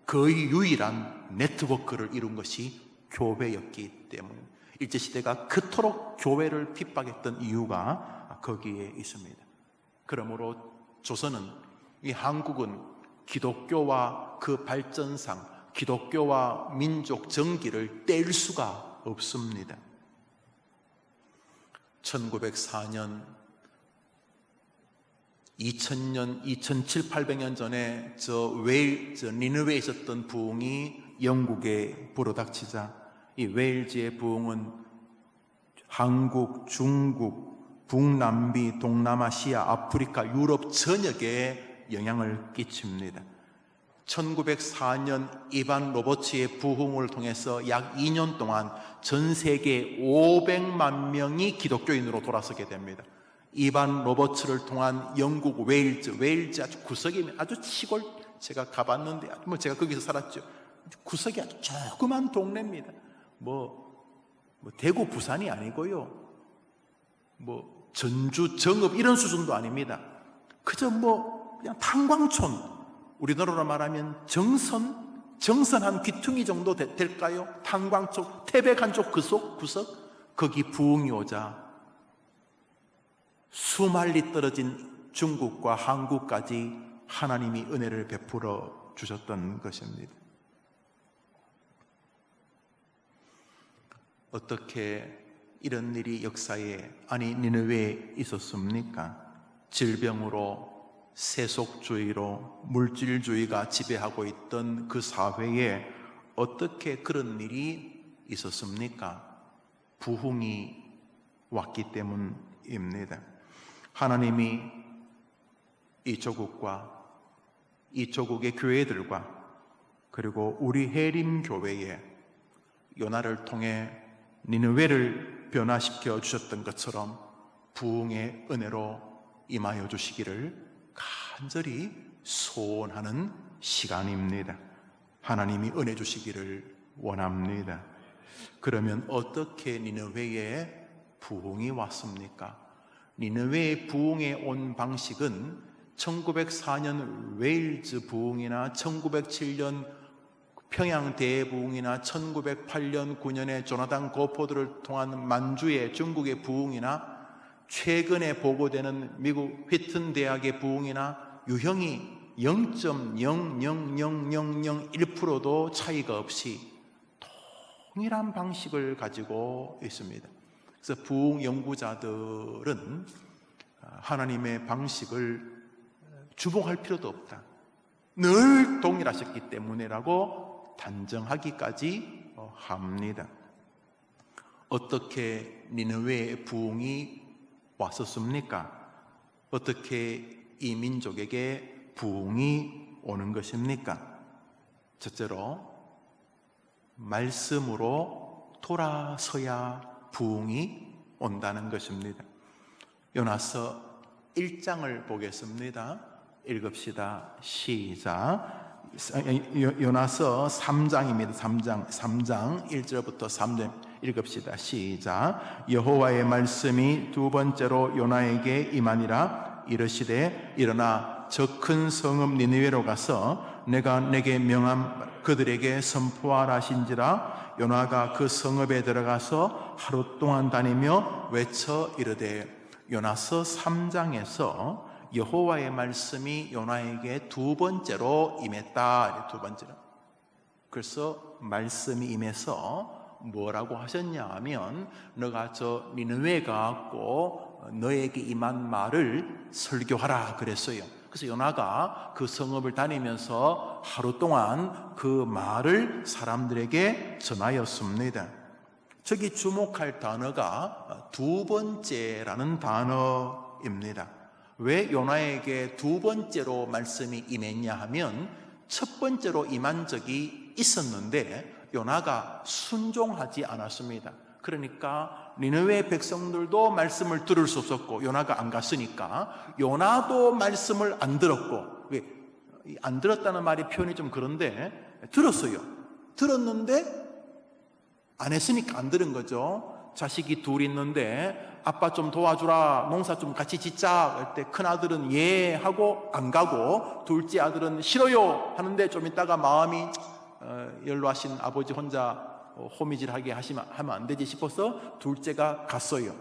S3: 거의 유일한 네트워크를 이룬 것이 교회였기 때문에 일제시대가 그토록 교회를 핍박했던 이유가 거기에 있습니다. 그러므로 조선은, 이 한국은 기독교와 그 발전상, 기독교와 민족 정기를 뗄 수가 없습니다. 1904년, 2000년, 2007, 800년 전에 니느웨에 있었던 부흥이 영국에 불어닥치자 이 웨일즈의 부흥은 한국, 중국, 북남미, 동남아시아, 아프리카, 유럽 전역에 영향을 끼칩니다. 1904년 이반 로버츠의 부흥을 통해서 약 2년 동안 전 세계 500만 명이 기독교인으로 돌아서게 됩니다. 이반 로버츠를 통한 영국 웨일즈 아주 구석이, 아주 시골, 제가 가봤는데 제가 거기서 살았죠. 구석이 아주 조그만 동네입니다. 대구 부산이 아니고요, 전주 정읍 이런 수준도 아닙니다. 그저 그냥 탄광촌, 우리나라로 말하면 정선 한 귀퉁이 정도 될까요? 탄광촌, 태백 한쪽 구석, 거기 부흥이 오자 수말리 떨어진 중국과 한국까지 하나님이 은혜를 베풀어 주셨던 것입니다. 어떻게 이런 일이 역사에, 니느웨에 있었습니까? 질병으로, 세속주의로, 물질주의가 지배하고 있던 그 사회에 어떻게 그런 일이 있었습니까? 부흥이 왔기 때문입니다. 하나님이 이 조국과 이 조국의 교회들과 그리고 우리 해림교회에 요나를 통해 니느웨를 변화시켜 주셨던 것처럼 부흥의 은혜로 임하여 주시기를 간절히 소원하는 시간입니다. 하나님이 은혜 주시기를 원합니다. 그러면 어떻게 니느웨에 부흥이 왔습니까? 니느웨 부흥에 온 방식은 1904년 웨일즈 부흥이나 1907년 평양 대부흥이나 1908년 9년에 조나단 고포드를 통한 만주의 중국의 부흥이나 최근에 보고되는 미국 휘튼 대학의 부흥이나 유형이 0.0000001%도 차이가 없이 동일한 방식을 가지고 있습니다. 그래서 부흥 연구자들은 하나님의 방식을 주목할 필요도 없다, 늘 동일하셨기 때문이라고 단정하기까지 합니다. 어떻게 니느웨의 부흥이 왔었습니까? 어떻게 이 민족에게 부흥이 오는 것입니까? 첫째로 말씀으로 돌아서야 부흥이 온다는 것입니다. 요나서 1장을 보겠습니다. 읽읍시다. 시작. 요나서 3장입니다. 3장 1절부터 3절 읽읍시다. 시작. 여호와의 말씀이 두 번째로 요나에게 임하니라. 이르시되 일어나 저 큰 성읍 니느웨로 가서 내가 내게 명한 그들에게 선포하라 하신지라. 요나가 그 성읍에 들어가서 하루 동안 다니며 외쳐 이르되. 요나서 3장에서 여호와의 말씀이 요나에게 두 번째로 임했다. 두 번째로. 그래서 말씀이 임해서 뭐라고 하셨냐 하면 너가 저 니느웨 가고 너에게 임한 말을 설교하라 그랬어요. 그래서 요나가 그 성읍을 다니면서 하루 동안 그 말을 사람들에게 전하였습니다. 저기 주목할 단어가 두 번째라는 단어입니다. 왜 요나에게 두 번째로 말씀이 임했냐 하면 첫 번째로 임한 적이 있었는데 요나가 순종하지 않았습니다. 그러니까 니느웨 백성들도 말씀을 들을 수 없었고 요나가 안 갔으니까 요나도 말씀을 안 들었고, 왜? 안 들었다는 말이 표현이 좀 그런데 들었어요. 들었는데 안 했으니까 안 들은 거죠. 자식이 둘 있는데 아빠 좀 도와주라, 농사 좀 같이 짓자 할 때 큰아들은 예 하고 안 가고 둘째 아들은 싫어요 하는데 좀 있다가 마음이 연로하신 아버지 혼자 호미질하게 하면 안 되지 싶어서 둘째가 갔어요.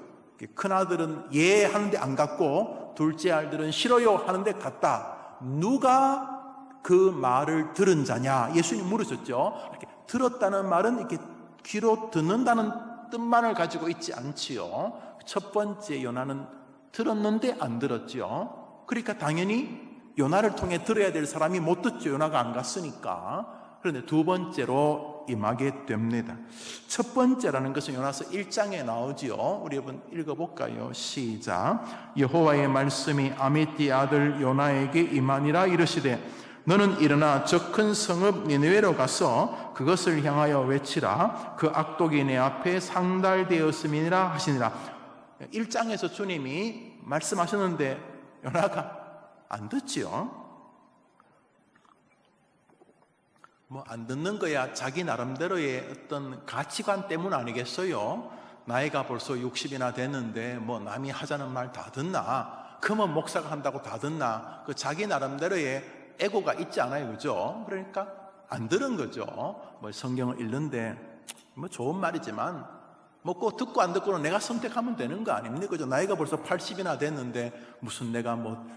S3: 큰아들은 예 하는데 안 갔고 둘째 아들은 싫어요 하는데 갔다. 누가 그 말을 들은 자냐? 예수님 물으셨죠. 이렇게 들었다는 말은 이렇게 귀로 듣는다는 뜻만을 가지고 있지 않지요. 첫 번째 요나는 들었는데 안 들었죠. 그러니까 당연히 요나를 통해 들어야 될 사람이 못 듣죠. 요나가 안 갔으니까. 그런데 두 번째로 임하게 됩니다. 첫 번째라는 것은 요나서 1장에 나오지요. 우리 한번 읽어볼까요? 시작. 여호와의 말씀이 아미띠 아들 요나에게 임하니라. 이르시되 너는 일어나 저 큰 성읍 니느웨로 가서 그것을 향하여 외치라. 그 악독이 내 앞에 상달되었음이니라 하시니라. 1장에서 주님이 말씀하셨는데 요나가 안 듣지요. 뭐 안 듣는 거야 자기 나름대로의 어떤 가치관 때문 아니겠어요? 나이가 벌써 60이나 됐는데 뭐 남이 하자는 말 다 듣나? 그러면 목사가 한다고 다 듣나? 그 자기 나름대로의 에고가 있지 않아요, 그죠? 그러니까 안 들은 거죠. 뭐 성경을 읽는데 뭐 좋은 말이지만 뭐 꼭 듣고 안 듣고는 내가 선택하면 되는 거 아닙니까? 그죠? 나이가 벌써 80이나 됐는데 무슨 내가 뭐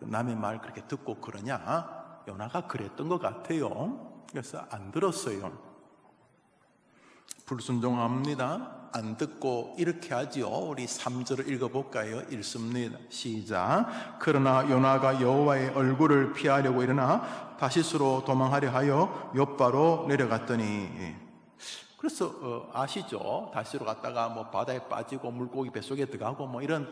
S3: 남의 말 그렇게 듣고 그러냐? 요나가 그랬던 것 같아요. 그래서 안 들었어요. 불순종합니다. 안 듣고 이렇게 하지요. 우리 3절을 읽어볼까요? 읽습니다. 시작. 그러나 요나가 여호와의 얼굴을 피하려고 일어나 다시스로 도망하려 하여 욥바로 내려갔더니, 그래서 아시죠? 다시스로 갔다가 뭐 바다에 빠지고 물고기 뱃속에 들어가고 뭐 이런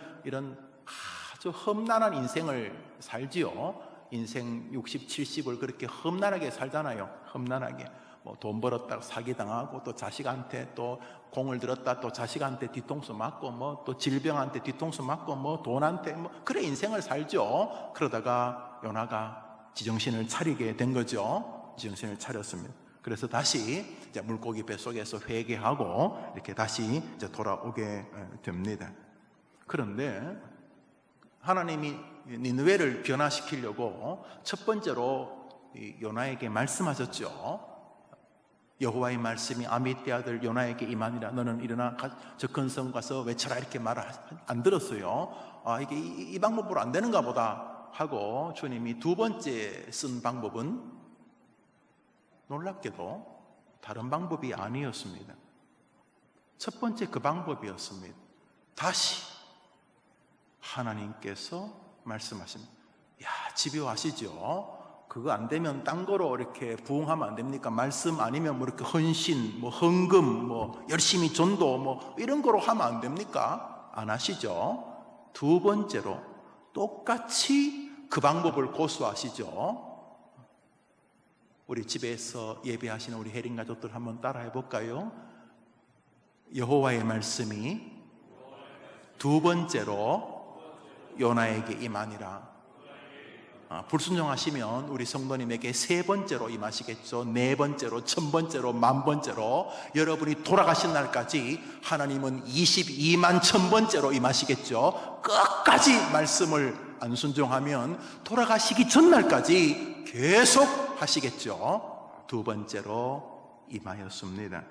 S3: 아주 험난한 인생을 살지요. 인생 60, 70을 그렇게 험난하게 살잖아요. 험난하게. 뭐 돈 벌었다가 사기당하고 또 자식한테 또 공을 들었다 또 자식한테 뒤통수 맞고 뭐 또 질병한테 뒤통수 맞고 뭐 돈한테 뭐 그래 인생을 살죠. 그러다가 요나가 지정신을 차리게 된 거죠. 지정신을 차렸습니다. 그래서 다시 이제 물고기 뱃속에서 회개하고 이렇게 다시 이제 돌아오게 됩니다. 그런데 하나님이 니느웨를 변화시키려고 첫 번째로 요나에게 말씀하셨죠. 여호와의 말씀이 아미떼 아들 요나에게 임하니라. 너는 일어나 저 큰 성 가서 외쳐라. 이렇게 말을 안 들었어요. 이게 이 방법으로 안 되는가 보다 하고 주님이 두 번째 쓴 방법은 놀랍게도 다른 방법이 아니었습니다. 첫 번째 그 방법이었습니다. 다시 하나님께서 말씀하십니다. 집요하시죠. 그거 안 되면 딴 거로 이렇게 부응하면 안 됩니까? 말씀 아니면 뭐 이렇게 헌신, 뭐 헌금, 뭐 열심히 전도, 뭐 이런 거로 하면 안 됩니까? 안 하시죠. 두 번째로 똑같이 그 방법을 고수하시죠. 우리 집에서 예배하시는 우리 혜린 가족들 한번 따라해 볼까요? 여호와의 말씀이 두 번째로 요나에게 임하니라. 불순종하시면 우리 성도님에게 세 번째로 임하시겠죠. 네 번째로, 천 번째로, 만 번째로, 여러분이 돌아가신 날까지 하나님은 22만 천 번째로 임하시겠죠. 끝까지 말씀을 안 순종하면 돌아가시기 전날까지 계속 하시겠죠. 두 번째로 임하였습니다.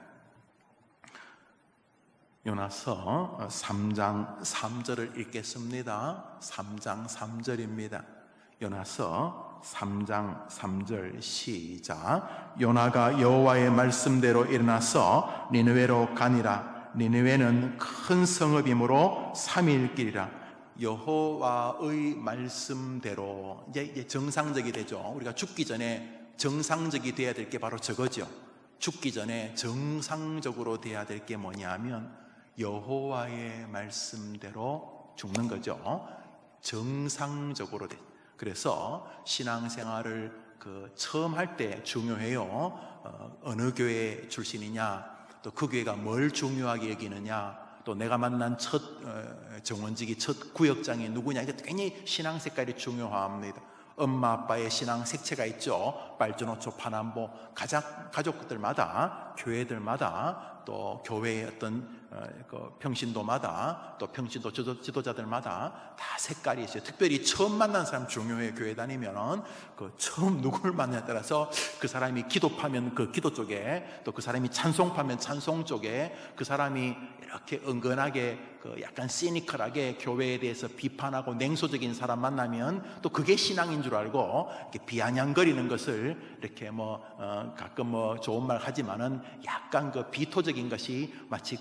S3: 요나서 3장 3절을 읽겠습니다. 3장 3절입니다. 요나서 3장 3절 시작. 요나가 여호와의 말씀대로 일어나서 니느웨로 가니라. 니느웨는 큰 성읍이므로 3일 길이라. 여호와의 말씀대로 이제 정상적이 되죠. 우리가 죽기 전에 정상적이 돼야 될 게 바로 저거죠. 죽기 전에 정상적으로 돼야 될 게 뭐냐면 여호와의 말씀대로 죽는 거죠. 정상적으로 돼. 그래서 신앙생활을 처음 할 때 중요해요. 어느 교회 출신이냐, 또 그 교회가 뭘 중요하게 여기느냐, 또 내가 만난 첫 정원직이 첫 구역장이 누구냐, 이게 굉장히 신앙 색깔이 중요합니다. 엄마 아빠의 신앙 색채가 있죠. 빨주노초 파남보 가족들마다, 교회들마다, 또 교회의 어떤 평신도마다, 또 평신도 지도자들마다 다 색깔이 있어요. 특별히 처음 만난 사람 중요해요. 교회 다니면은 처음 누구를 만나에 따라서 그 사람이 기도파면 그 기도 쪽에, 또 그 사람이 찬송파면 찬송 쪽에, 그 사람이 이렇게 은근하게 약간 시니컬하게 교회에 대해서 비판하고 냉소적인 사람 만나면 또 그게 신앙인 줄 알고 이렇게 비아냥거리는 것을 이렇게 가끔 좋은 말 하지만은 약간 비토적인 것이 마치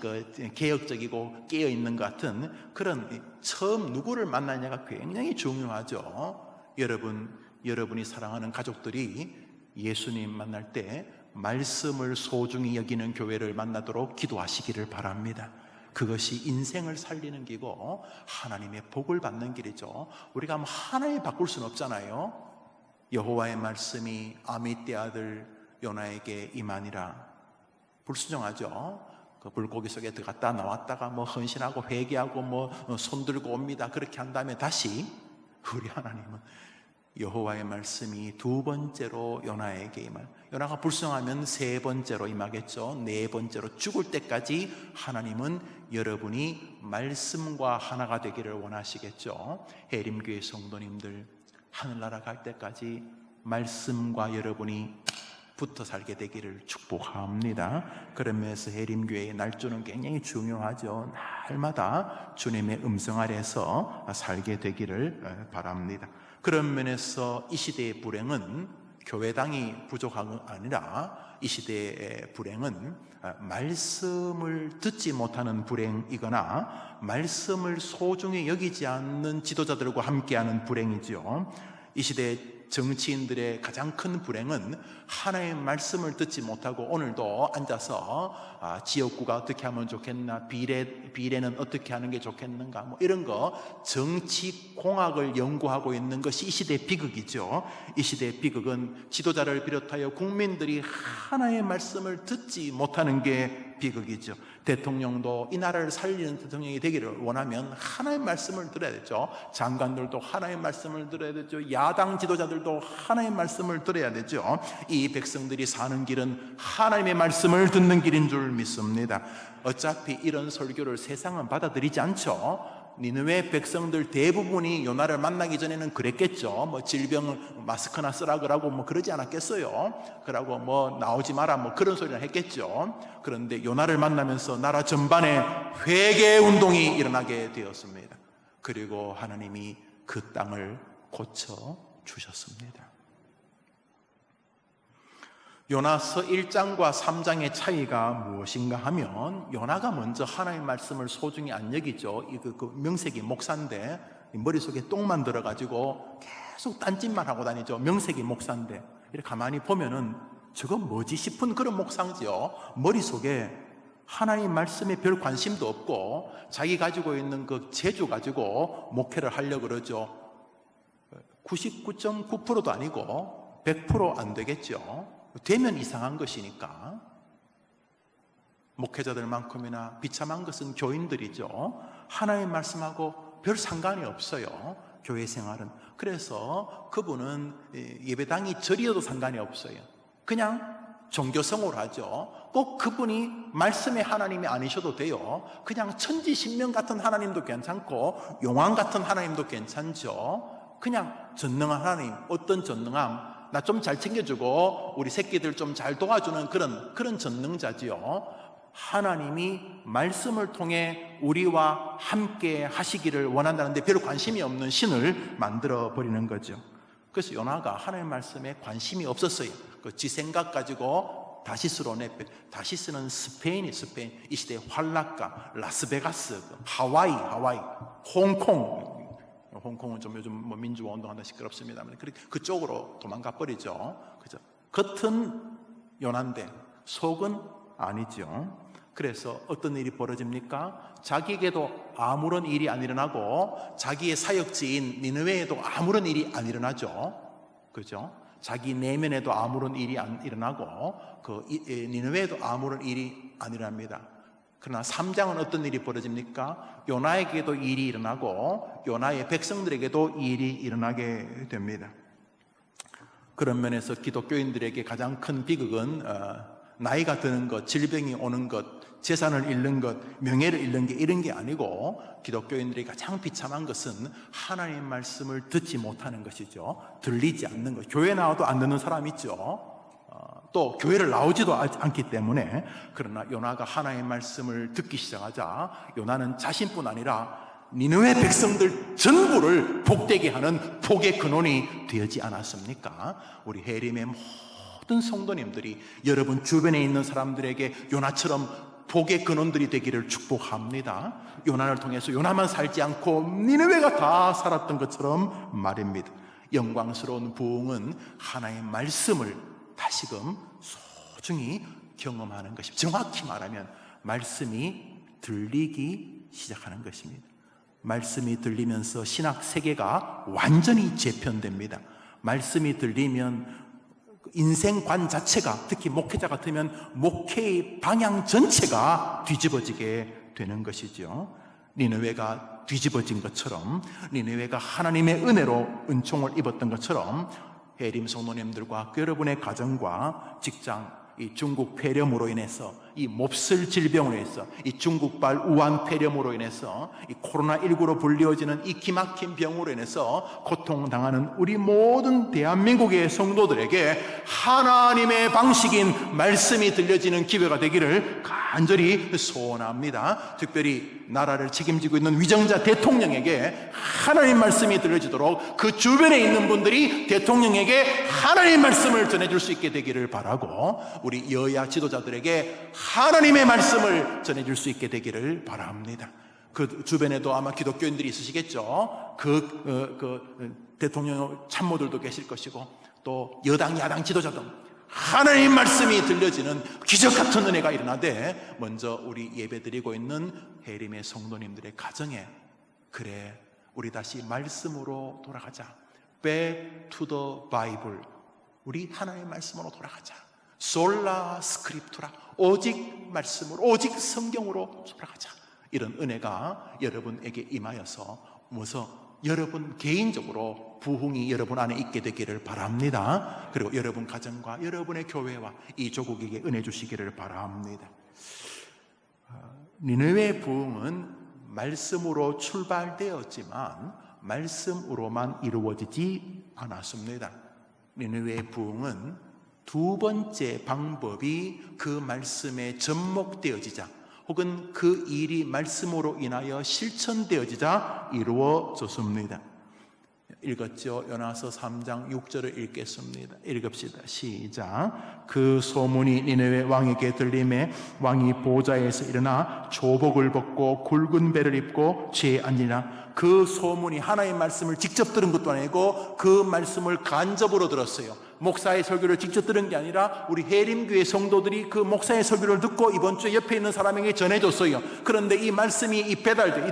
S3: 개혁적이고 깨어있는 것 같은 그런 처음 누구를 만나냐가 굉장히 중요하죠. 여러분이 사랑하는 가족들이 예수님 만날 때 말씀을 소중히 여기는 교회를 만나도록 기도하시기를 바랍니다. 그것이 인생을 살리는 길이고 하나님의 복을 받는 길이죠. 우리가 하나님 바꿀 수는 없잖아요. 여호와의 말씀이 아미떼 아들 요나에게 임하니라. 불순종하죠. 그 불고기 속에 들어갔다 나왔다가 헌신하고 회개하고 손 들고 옵니다. 그렇게 한 다음에 다시 우리 하나님은 여호와의 말씀이 두 번째로 요나에게 임할. 요나가 불순종하면 세 번째로 임하겠죠. 네 번째로 죽을 때까지 하나님은 여러분이 말씀과 하나가 되기를 원하시겠죠. 해림교회 성도님들 하늘나라 갈 때까지 말씀과 여러분이 붙어 살게 되기를 축복합니다. 그런 면에서 해림교회의 날조는 굉장히 중요하죠. 날마다 주님의 음성 아래서 살게 되기를 바랍니다. 그런 면에서 이 시대의 불행은 교회당이 부족한 건 아니라 이 시대의 불행은 말씀을 듣지 못하는 불행이거나 말씀을 소중히 여기지 않는 지도자들과 함께하는 불행이죠. 이 시대의 정치인들의 가장 큰 불행은 하나의 말씀을 듣지 못하고 오늘도 앉아서 지역구가 어떻게 하면 좋겠나, 비례는 어떻게 하는 게 좋겠는가, 이런 거 정치 공학을 연구하고 있는 것이 이 시대의 비극이죠. 이 시대의 비극은 지도자를 비롯하여 국민들이 하나의 말씀을 듣지 못하는 게 비극이죠. 대통령도 이 나라를 살리는 대통령이 되기를 원하면 하나의 말씀을 들어야 되죠. 장관들도 하나의 말씀을 들어야 되죠. 야당 지도자들도 하나의 말씀을 들어야 되죠. 이 백성들이 사는 길은 하나님의 말씀을 듣는 길인 줄 믿습니다. 어차피 이런 설교를 세상은 받아들이지 않죠. 니느웨 백성들 대부분이 요나를 만나기 전에는 그랬겠죠. 뭐 질병을 마스크나 쓰라 그러고 뭐 그러지 않았겠어요. 그러고 뭐 나오지 마라 뭐 그런 소리를 했겠죠. 그런데 요나를 만나면서 나라 전반에 회개 운동이 일어나게 되었습니다. 그리고 하나님이 그 땅을 고쳐 주셨습니다. 요나서 1장과 3장의 차이가 무엇인가 하면 요나가 먼저 하나님의 말씀을 소중히 안 여기죠. 그 명색이 목사인데 머릿속에 똥만 들어가지고 계속 딴짓만 하고 다니죠. 명색이 목사인데 이렇게 가만히 보면은 저건 뭐지 싶은 그런 목상이죠. 머릿속에 하나님 말씀에 별 관심도 없고 자기 가지고 있는 그 재주 가지고 목회를 하려고 그러죠. 99.9%도 아니고 100% 안 되겠죠. 되면 이상한 것이니까. 목회자들만큼이나 비참한 것은 교인들이죠. 하나님 말씀하고 별 상관이 없어요. 교회 생활은. 그래서 그분은 예배당이 절이어도 상관이 없어요. 그냥 종교성으로 하죠. 꼭 그분이 말씀의 하나님이 아니셔도 돼요. 그냥 천지신명 같은 하나님도 괜찮고 용왕 같은 하나님도 괜찮죠. 그냥 전능한 하나님. 어떤 전능함? 나 좀 잘 챙겨주고 우리 새끼들 좀 잘 도와주는 그런 전능자지요. 하나님이 말씀을 통해 우리와 함께 하시기를 원한다는데 별 관심이 없는 신을 만들어 버리는 거죠. 그래서 요나가 하나님의 말씀에 관심이 없었어요. 지 생각 가지고 다시스로 내빼. 다시스는 스페인. 이 시대의 활락가, 라스베가스, 하와이, 홍콩은 좀 요즘 뭐 민주화 운동한다 시끄럽습니다만 그쪽으로 도망가 버리죠. 그죠? 겉은 요나인데 속은 아니죠. 그래서 어떤 일이 벌어집니까? 자기에게도 아무런 일이 안 일어나고 자기의 사역지인 니느웨에도 아무런 일이 안 일어나죠. 그죠? 자기 내면에도 아무런 일이 안 일어나고 니느웨에도 아무런 일이 안 일어납니다. 그러나 3장은 어떤 일이 벌어집니까? 요나에게도 일이 일어나고 요나의 백성들에게도 일이 일어나게 됩니다. 그런 면에서 기독교인들에게 가장 큰 비극은 나이가 드는 것, 질병이 오는 것, 재산을 잃는 것, 명예를 잃는 게 이런 게 아니고 기독교인들이 가장 비참한 것은 하나님의 말씀을 듣지 못하는 것이죠. 들리지 않는 것. 교회 나와도 안 듣는 사람 있죠. 또 교회를 나오지도 않기 때문에. 그러나 요나가 하나님의 말씀을 듣기 시작하자 요나는 자신뿐 아니라 니느웨 백성들 전부를 복되게 하는 복의 근원이 되지 않았습니까? 우리 해림의 모든 성도님들이 여러분 주변에 있는 사람들에게 요나처럼 복의 근원들이 되기를 축복합니다. 요나를 통해서 요나만 살지 않고 니느웨가 다 살았던 것처럼 말입니다. 영광스러운 부흥은 하나님의 말씀을 다시금 소중히 경험하는 것입니다. 정확히 말하면 말씀이 들리기 시작하는 것입니다. 말씀이 들리면서 신학 세계가 완전히 재편됩니다. 말씀이 들리면 인생관 자체가, 특히 목회자 같으면 목회의 방향 전체가 뒤집어지게 되는 것이죠. 니느웨가 뒤집어진 것처럼, 니느웨가 하나님의 은혜로 은총을 입었던 것처럼 해림 성도님들과 여러분의 가정과 직장, 이 중국 폐렴으로 인해서, 이 몹쓸 질병으로 인해서, 이 중국발 우한 폐렴으로 인해서, 이 코로나19로 불리워지는 이 기막힌 병으로 인해서 고통당하는 우리 모든 대한민국의 성도들에게 하나님의 방식인 말씀이 들려지는 기회가 되기를 간절히 소원합니다. 특별히 나라를 책임지고 있는 위정자 대통령에게 하나님 말씀이 들려지도록 그 주변에 있는 분들이 대통령에게 하나님 말씀을 전해줄 수 있게 되기를 바라고, 우리 여야 지도자들에게 하나님의 말씀을 전해줄 수 있게 되기를 바랍니다. 그 주변에도 아마 기독교인들이 있으시겠죠. 대통령 참모들도 계실 것이고, 또 여당 야당 지도자들, 하나님 말씀이 들려지는 기적 같은 은혜가 일어나되 먼저 우리 예배드리고 있는 해림의 성도님들의 가정에, 그래 우리 다시 말씀으로 돌아가자. Back to the Bible. 우리 하나님의 말씀으로 돌아가자. 솔라 스크립투라. 오직 말씀으로, 오직 성경으로 돌아가자. 이런 은혜가 여러분에게 임하여서 먼저 여러분 개인적으로 부흥이 여러분 안에 있게 되기를 바랍니다. 그리고 여러분 가정과 여러분의 교회와 이 조국에게 은혜 주시기를 바랍니다. 니느웨의 부흥은 말씀으로 출발되었지만 말씀으로만 이루어지지 않았습니다. 니느웨의 부흥은 두 번째 방법이 그 말씀에 접목되어지자 혹은 그 일이 말씀으로 인하여 실천되어지자 이루어졌습니다. 읽었죠? 요나서 3장 6절을 읽읍시다. 시작. 그 소문이 니느웨 왕에게 들림에 왕이 보좌에서 일어나 조복을 벗고 굵은 배를 입고 쥐에 앉으니라. 그 소문이 하나님의 말씀을 직접 들은 것도 아니고 그 말씀을 간접으로 들었어요. 목사의 설교를 직접 들은 게 아니라 우리 해림교회 성도들이 그 목사의 설교를 듣고 이번 주에 옆에 있는 사람에게 전해줬어요. 그런데 이 말씀이 이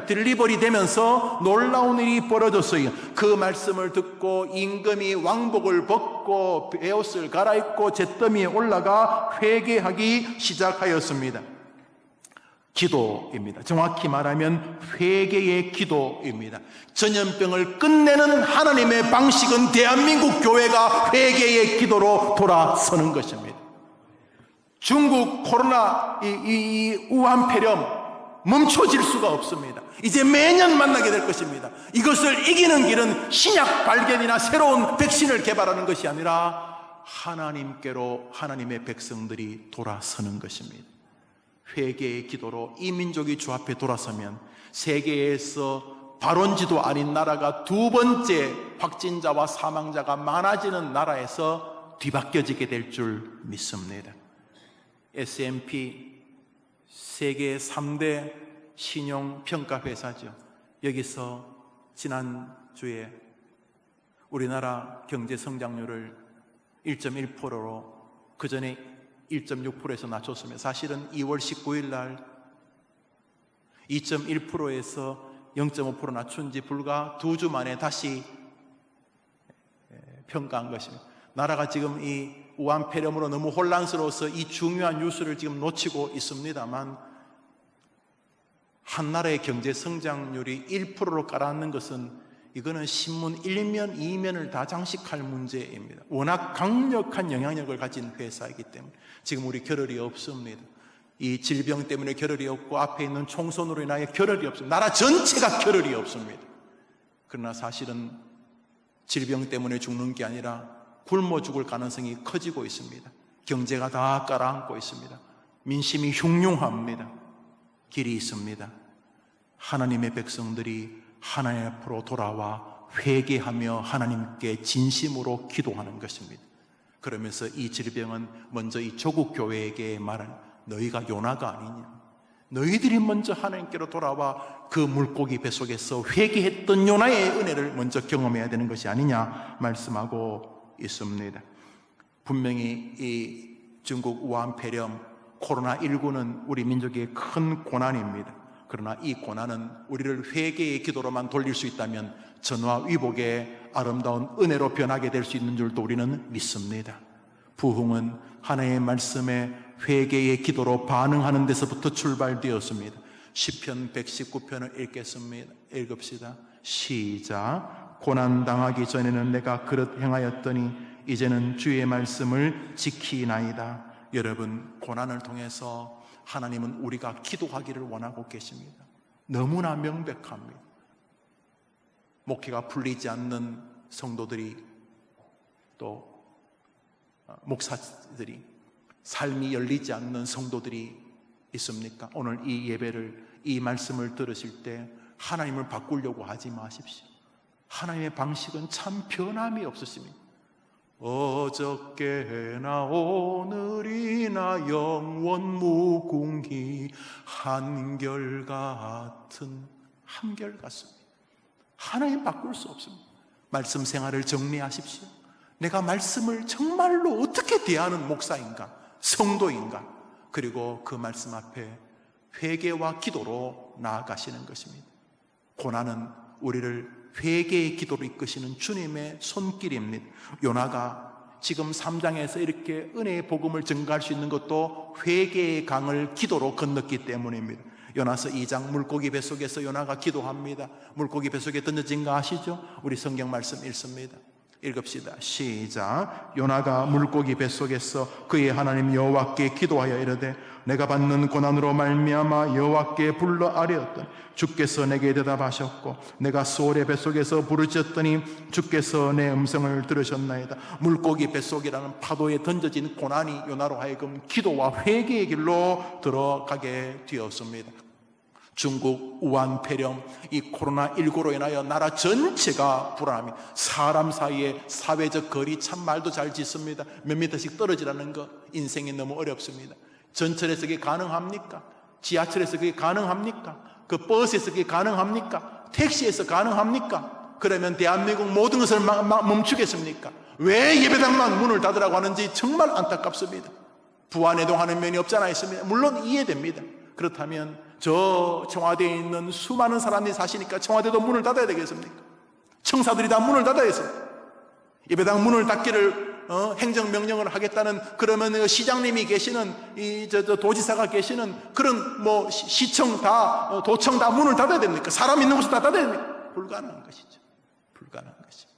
S3: 딜리버리 되면서 놀라운 일이 벌어졌어요. 그 말씀을 듣고 임금이 왕복을 벗고 베옷을 갈아입고 잿더미에 올라가 회개하기 시작하였습니다. 기도입니다. 정확히 말하면 회개의 기도입니다. 전염병을 끝내는 하나님의 방식은 대한민국 교회가 회개의 기도로 돌아서는 것입니다. 중국 코로나 이 우한 폐렴 멈춰질 수가 없습니다. 이제 매년 만나게 될 것입니다. 이것을 이기는 길은 신약 발견이나 새로운 백신을 개발하는 것이 아니라 하나님께로 하나님의 백성들이 돌아서는 것입니다. 회개의 기도로 이 민족이 주 앞에 돌아서면 세계에서 발원지도 아닌 나라가 두 번째 확진자와 사망자가 많아지는 나라에서 뒤바뀌어지게 될 줄 믿습니다. S&P 세계 3대 신용평가회사죠. 여기서 지난주에 우리나라 경제성장률을 1.1%로 그 전에 1.6%에서 낮췄으며 사실은 2월 19일 날 2.1%에서 0.5% 낮춘 지 불과 2주 만에 다시 평가한 것입니다. 나라가 지금 이 우한 폐렴으로 너무 혼란스러워서 이 중요한 뉴스를 지금 놓치고 있습니다만 한 나라의 경제 성장률이 1%로 가라앉는 것은 이거는 신문 1면, 2면을 다 장식할 문제입니다. 워낙 강력한 영향력을 가진 회사이기 때문에 지금 우리 겨를이 없습니다. 이 질병 때문에 겨를이 없고 앞에 있는 총선으로 인하여 겨를이 없습니다. 나라 전체가 겨를이 없습니다. 그러나 사실은 질병 때문에 죽는 게 아니라 굶어 죽을 가능성이 커지고 있습니다. 경제가 다 깔아앉고 있습니다. 민심이 흉흉합니다. 길이 있습니다. 하나님의 백성들이 하나님 앞으로 돌아와 회개하며 하나님께 진심으로 기도하는 것입니다. 그러면서 이 질병은 먼저 이 조국 교회에게 말하는 너희가 요나가 아니냐, 너희들이 먼저 하나님께로 돌아와 그 물고기 뱃속에서 회개했던 요나의 은혜를 먼저 경험해야 되는 것이 아니냐 말씀하고 있습니다. 분명히 이 중국 우한 폐렴 코로나19는 우리 민족의 큰 고난입니다. 그러나 이 고난은 우리를 회개의 기도로만 돌릴 수 있다면 전화 위복의 아름다운 은혜로 변하게 될 수 있는 줄도 우리는 믿습니다. 부흥은 하나님의 말씀에 회개의 기도로 반응하는 데서부터 출발되었습니다. 시편 119편을 읽읍시다. 시작. 고난당하기 전에는 내가 그릇 행하였더니 이제는 주의 말씀을 지키나이다. 여러분, 고난을 통해서 하나님은 우리가 기도하기를 원하고 계십니다. 너무나 명백합니다. 목회가 풀리지 않는 성도들이 또 목사들이 삶이 열리지 않는 성도들이 있습니까? 오늘 이 예배를 이 말씀을 들으실 때 하나님을 바꾸려고 하지 마십시오. 하나님의 방식은 참 변함이 없으십니다. 어저께나 오늘이나 영원 무궁히 한결같습니다. 하나님 바꿀 수 없습니다. 말씀 생활을 정리하십시오. 내가 말씀을 정말로 어떻게 대하는 목사인가, 성도인가, 그리고 그 말씀 앞에 회개와 기도로 나아가시는 것입니다. 고난은 우리를 회개의 기도로 이끄시는 주님의 손길입니다. 요나가 지금 3장에서 이렇게 은혜의 복음을 증가할 수 있는 것도 회개의 강을 기도로 건넜기 때문입니다. 요나서 2장 물고기 뱃속에서 요나가 기도합니다. 물고기 뱃속에 던져진 거 아시죠? 우리 성경 말씀 읽습니다. 읽읍시다. 시작. 요나가 물고기 뱃속에서 그의 하나님 여호와께 기도하여 이르되 내가 받는 고난으로 말미암아 여호와께 불러 아뢰었더니 주께서 내게 대답하셨고 내가 수월의 뱃속에서 부르짖었더니 주께서 내 음성을 들으셨나이다. 물고기 뱃속이라는 파도에 던져진 고난이 요나로 하여금 기도와 회개의 길로 들어가게 되었습니다. 중국 우한 폐렴, 이 코로나19로 인하여 나라 전체가 불안합니다. 사람 사이에 사회적 거리 참 말도 잘 짓습니다. 몇 미터씩 떨어지라는 거, 인생이 너무 어렵습니다. 전철에서 그게 가능합니까? 지하철에서 그게 가능합니까? 그 버스에서 그게 가능합니까? 택시에서 가능합니까? 그러면 대한민국 모든 것을 멈추겠습니까? 왜 예배당만 문을 닫으라고 하는지 정말 안타깝습니다. 부안해동하는 면이 없지 않아 있습니다. 물론 이해됩니다. 그렇다면 저 청와대에 있는 수많은 사람들이 사시니까 청와대도 문을 닫아야 되겠습니까? 청사들이 다 문을 닫아야겠습니까? 예배당 문을 닫기를 행정명령을 하겠다는, 그러면 시장님이 계시는 도지사가 계시는 그런 시청 다 도청 다 문을 닫아야 됩니까? 사람 있는 곳을 다 닫아야 됩니까? 불가능한 것이죠. 불가능한 것이죠.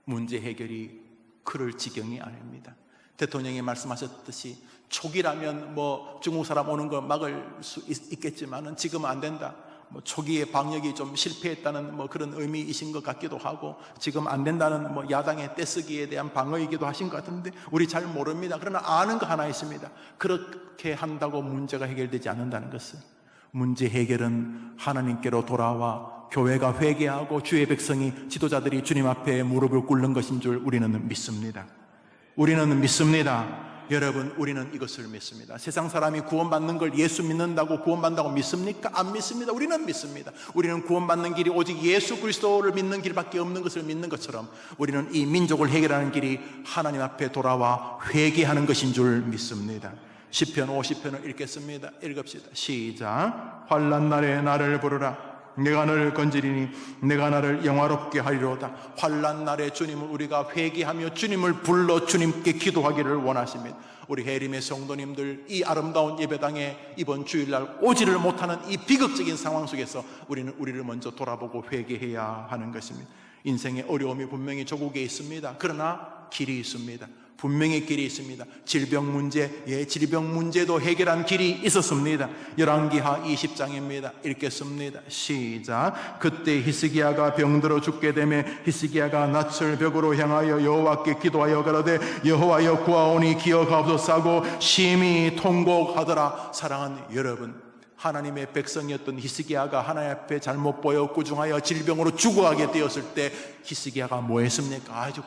S3: 문제 해결이 그럴 지경이 아닙니다. 대통령이 말씀하셨듯이 초기라면 중국 사람 오는 거 막을 수 있겠지만은 지금은 안 된다. 초기에 방역이 좀 실패했다는 그런 의미이신 것 같기도 하고, 지금 안 된다는 야당의 떼쓰기에 대한 방어이기도 하신 것 같은데 우리 잘 모릅니다. 그러나 아는 거 하나 있습니다. 그렇게 한다고 문제가 해결되지 않는다는 것은, 문제 해결은 하나님께로 돌아와 교회가 회개하고 주의 백성이, 지도자들이 주님 앞에 무릎을 꿇는 것인 줄 우리는 믿습니다. 우리는 믿습니다. 여러분, 우리는 이것을 믿습니다. 세상 사람이 구원받는 걸 예수 믿는다고 구원받는다고 믿습니까? 안 믿습니다. 우리는 믿습니다. 우리는 구원받는 길이 오직 예수 그리스도를 믿는 길밖에 없는 것을 믿는 것처럼, 우리는 이 민족을 해결하는 길이 하나님 앞에 돌아와 회개하는 것인 줄 믿습니다. 시편 50편을 읽겠습니다. 읽읍시다. 시작. 환난 날에 나를 부르라. 내가 너를 건지리니 내가 나를 영화롭게 하리로다. 환난 날에 주님을 우리가 회개하며 주님을 불러 주님께 기도하기를 원하십니다. 우리 해림의 성도님들, 이 아름다운 예배당에 이번 주일날 오지를 못하는 이 비극적인 상황 속에서 우리는 우리를 먼저 돌아보고 회개해야 하는 것입니다. 인생의 어려움이 분명히 조국에 있습니다. 그러나 길이 있습니다. 분명히 길이 있습니다. 질병 문제도 해결한 길이 있었습니다. 열왕기하 20장입니다. 읽겠습니다. 시작. 그때 히스기야가 병들어 죽게 되매 히스기야가 낯을 벽으로 향하여 여호와께 기도하여 가로되 여호와여 구하오니 기어가옵소서 하고 심히 통곡하더라. 사랑하는 여러분, 하나님의 백성이었던 히스기야가 하나님 앞에 잘못 보여 꾸중하여 질병으로 죽어가게 되었을 때 히스기야가 뭐 했습니까? 아주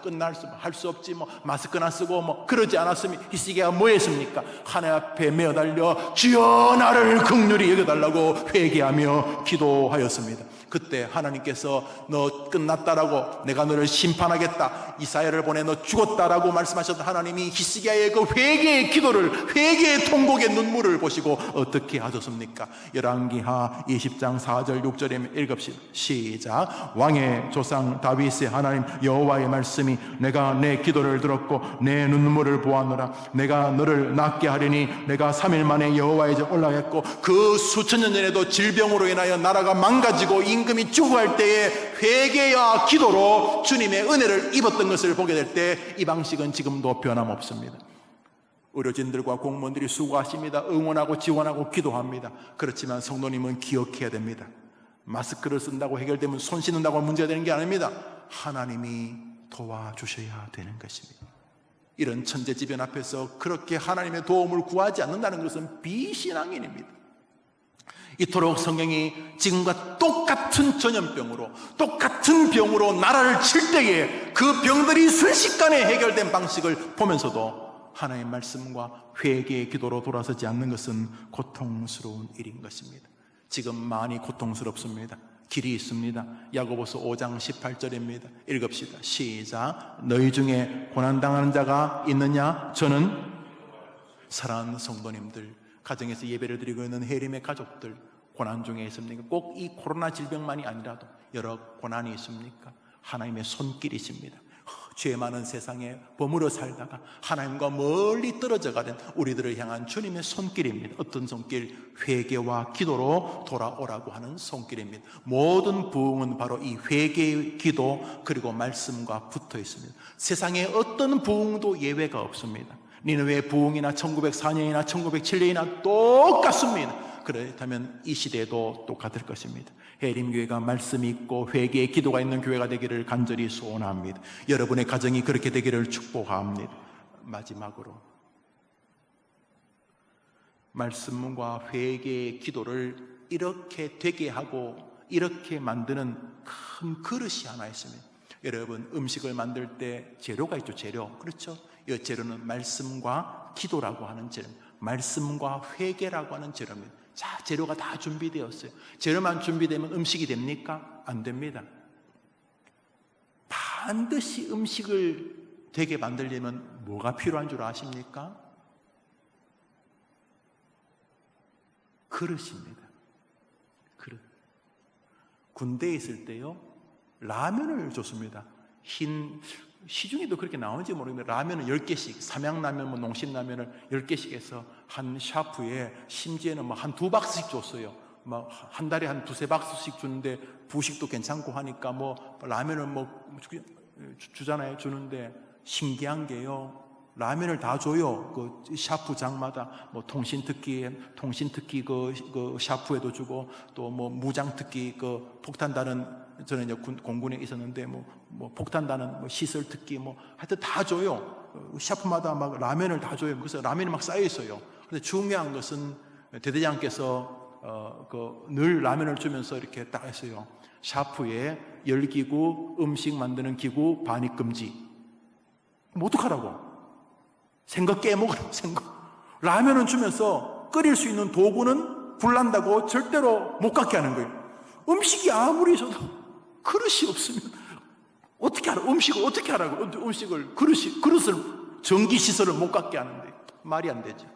S3: 할 수 없지, 마스크나 쓰고 그러지 않았습니까? 히스기야가 뭐 했습니까? 하나님 앞에 메어 달려 주여 나를 긍휼히 여겨달라고 회개하며 기도하였습니다. 그때 하나님께서 너 끝났다라고, 내가 너를 심판하겠다, 이사야를 보내 너 죽었다라고 말씀하셨던 하나님이 히스기야의 그 회개의 기도를, 회개의 통곡의 눈물을 보시고 어떻게 하셨습니까? 열왕기하 20장 4절 6절에 읽읍시다. 시작. 왕의 조상 다윗의 하나님 여호와의 말씀이 내가 내 기도를 들었고 내 눈물을 보았노라. 내가 너를 낫게 하리니 내가 3일 만에 여호와의 집 올라갔고, 그 수천 년 전에도 질병으로 인하여 나라가 망가지고 임금이 죽어갈 때에 회개와 기도로 주님의 은혜를 입었던 것을 보게 될 때 이 방식은 지금도 변함없습니다. 의료진들과 공무원들이 수고하십니다. 응원하고 지원하고 기도합니다. 그렇지만 성도님은 기억해야 됩니다. 마스크를 쓴다고 해결되면, 손 씻는다고 문제가 되는 게 아닙니다. 하나님이 도와주셔야 되는 것입니다. 이런 천재지변 앞에서 그렇게 하나님의 도움을 구하지 않는다는 것은 비신앙인입니다. 이토록 성경이 지금과 똑같은 전염병으로, 똑같은 병으로 나라를 칠 때에 그 병들이 순식간에 해결된 방식을 보면서도 하나님의 말씀과 회개의 기도로 돌아서지 않는 것은 고통스러운 일인 것입니다. 지금 많이 고통스럽습니다. 길이 있습니다. 야고보서 5장 18절입니다. 읽읍시다. 시작. 너희 중에 고난당하는 자가 있느냐? 저는, 사랑하는 성도님들, 가정에서 예배를 드리고 있는 해림의 가족들, 고난 중에 있습니까? 꼭 이 코로나 질병만이 아니라도 여러 고난이 있습니까? 하나님의 손길이십니다. 죄 많은 세상에 버무려 살다가 하나님과 멀리 떨어져 가는 우리들을 향한 주님의 손길입니다. 어떤 손길? 회개와 기도로 돌아오라고 하는 손길입니다. 모든 부흥은 바로 이 회개, 기도 그리고 말씀과 붙어 있습니다. 세상에 어떤 부흥도 예외가 없습니다. 니느웨 부흥이나 1904년이나 1907년이나 똑같습니다. 그렇다면 이 시대도 똑같을 것입니다. 해림교회가 말씀이 있고 회개의 기도가 있는 교회가 되기를 간절히 소원합니다. 여러분의 가정이 그렇게 되기를 축복합니다. 마지막으로 말씀과 회개의 기도를 이렇게 되게 하고 이렇게 만드는 큰 그릇이 하나 있습니다. 여러분 음식을 만들 때 재료가 있죠. 재료, 그렇죠? 이 재료는 말씀과 기도라고 하는 재료, 말씀과 회개라고 하는 재료입니다. 자, 재료가 다 준비되었어요. 재료만 준비되면 음식이 됩니까? 안 됩니다. 반드시 음식을 되게 만들려면 뭐가 필요한 줄 아십니까? 그릇입니다. 그릇. 군대에 있을 때요, 라면을 줬습니다. 시중에도 그렇게 나오는지 모르겠는데 라면은 10개씩, 삼양라면, 농심라면을 10개씩 해서 한 샤프에 심지어는 한 2박스씩 줬어요. 한 달에 한 2-3박스씩 주는데 부식도 괜찮고 하니까 라면을 주잖아요. 주는데 신기한 게요, 라면을 다 줘요. 그 샤프장마다 통신특기 그 샤프에도 주고 또 무장특기 그 폭탄단은 저는 이제 공군에 있었는데 폭탄단은 시설 특기 하여튼 다 줘요. 샤프마다 막 라면을 다 줘요. 그래서 라면이 막 쌓여 있어요. 근데 중요한 것은 대대장께서 늘 라면을 주면서 이렇게 딱 했어요. 샤프에 열기구, 음식 만드는 기구 반입 금지. 어떡하라고? 생각 깨먹으라고. 생각. 라면은 주면서 끓일 수 있는 도구는 불난다고 절대로 못 갖게 하는 거예요. 음식이 아무리 있어도 그릇이 없으면 어떻게 하라고? 음식을 어떻게 하라고? 그릇을 전기시설을 못 갖게 하는데 말이 안 되죠.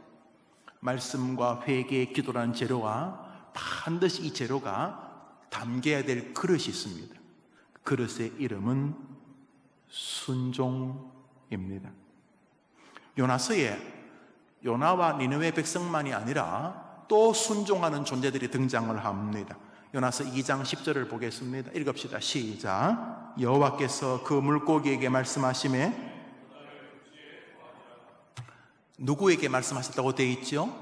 S3: 말씀과 회개, 기도라는 재료와 반드시 이 재료가 담겨야 될 그릇이 있습니다. 그릇의 이름은 순종입니다. 요나서에 요나와 니느웨 백성만이 아니라 또 순종하는 존재들이 등장을 합니다. 요나서 2장 10절을 보겠습니다. 읽읍시다. 시작. 여호와께서 그 물고기에게 말씀하시매, 누구에게 말씀하셨다고 되어 있죠?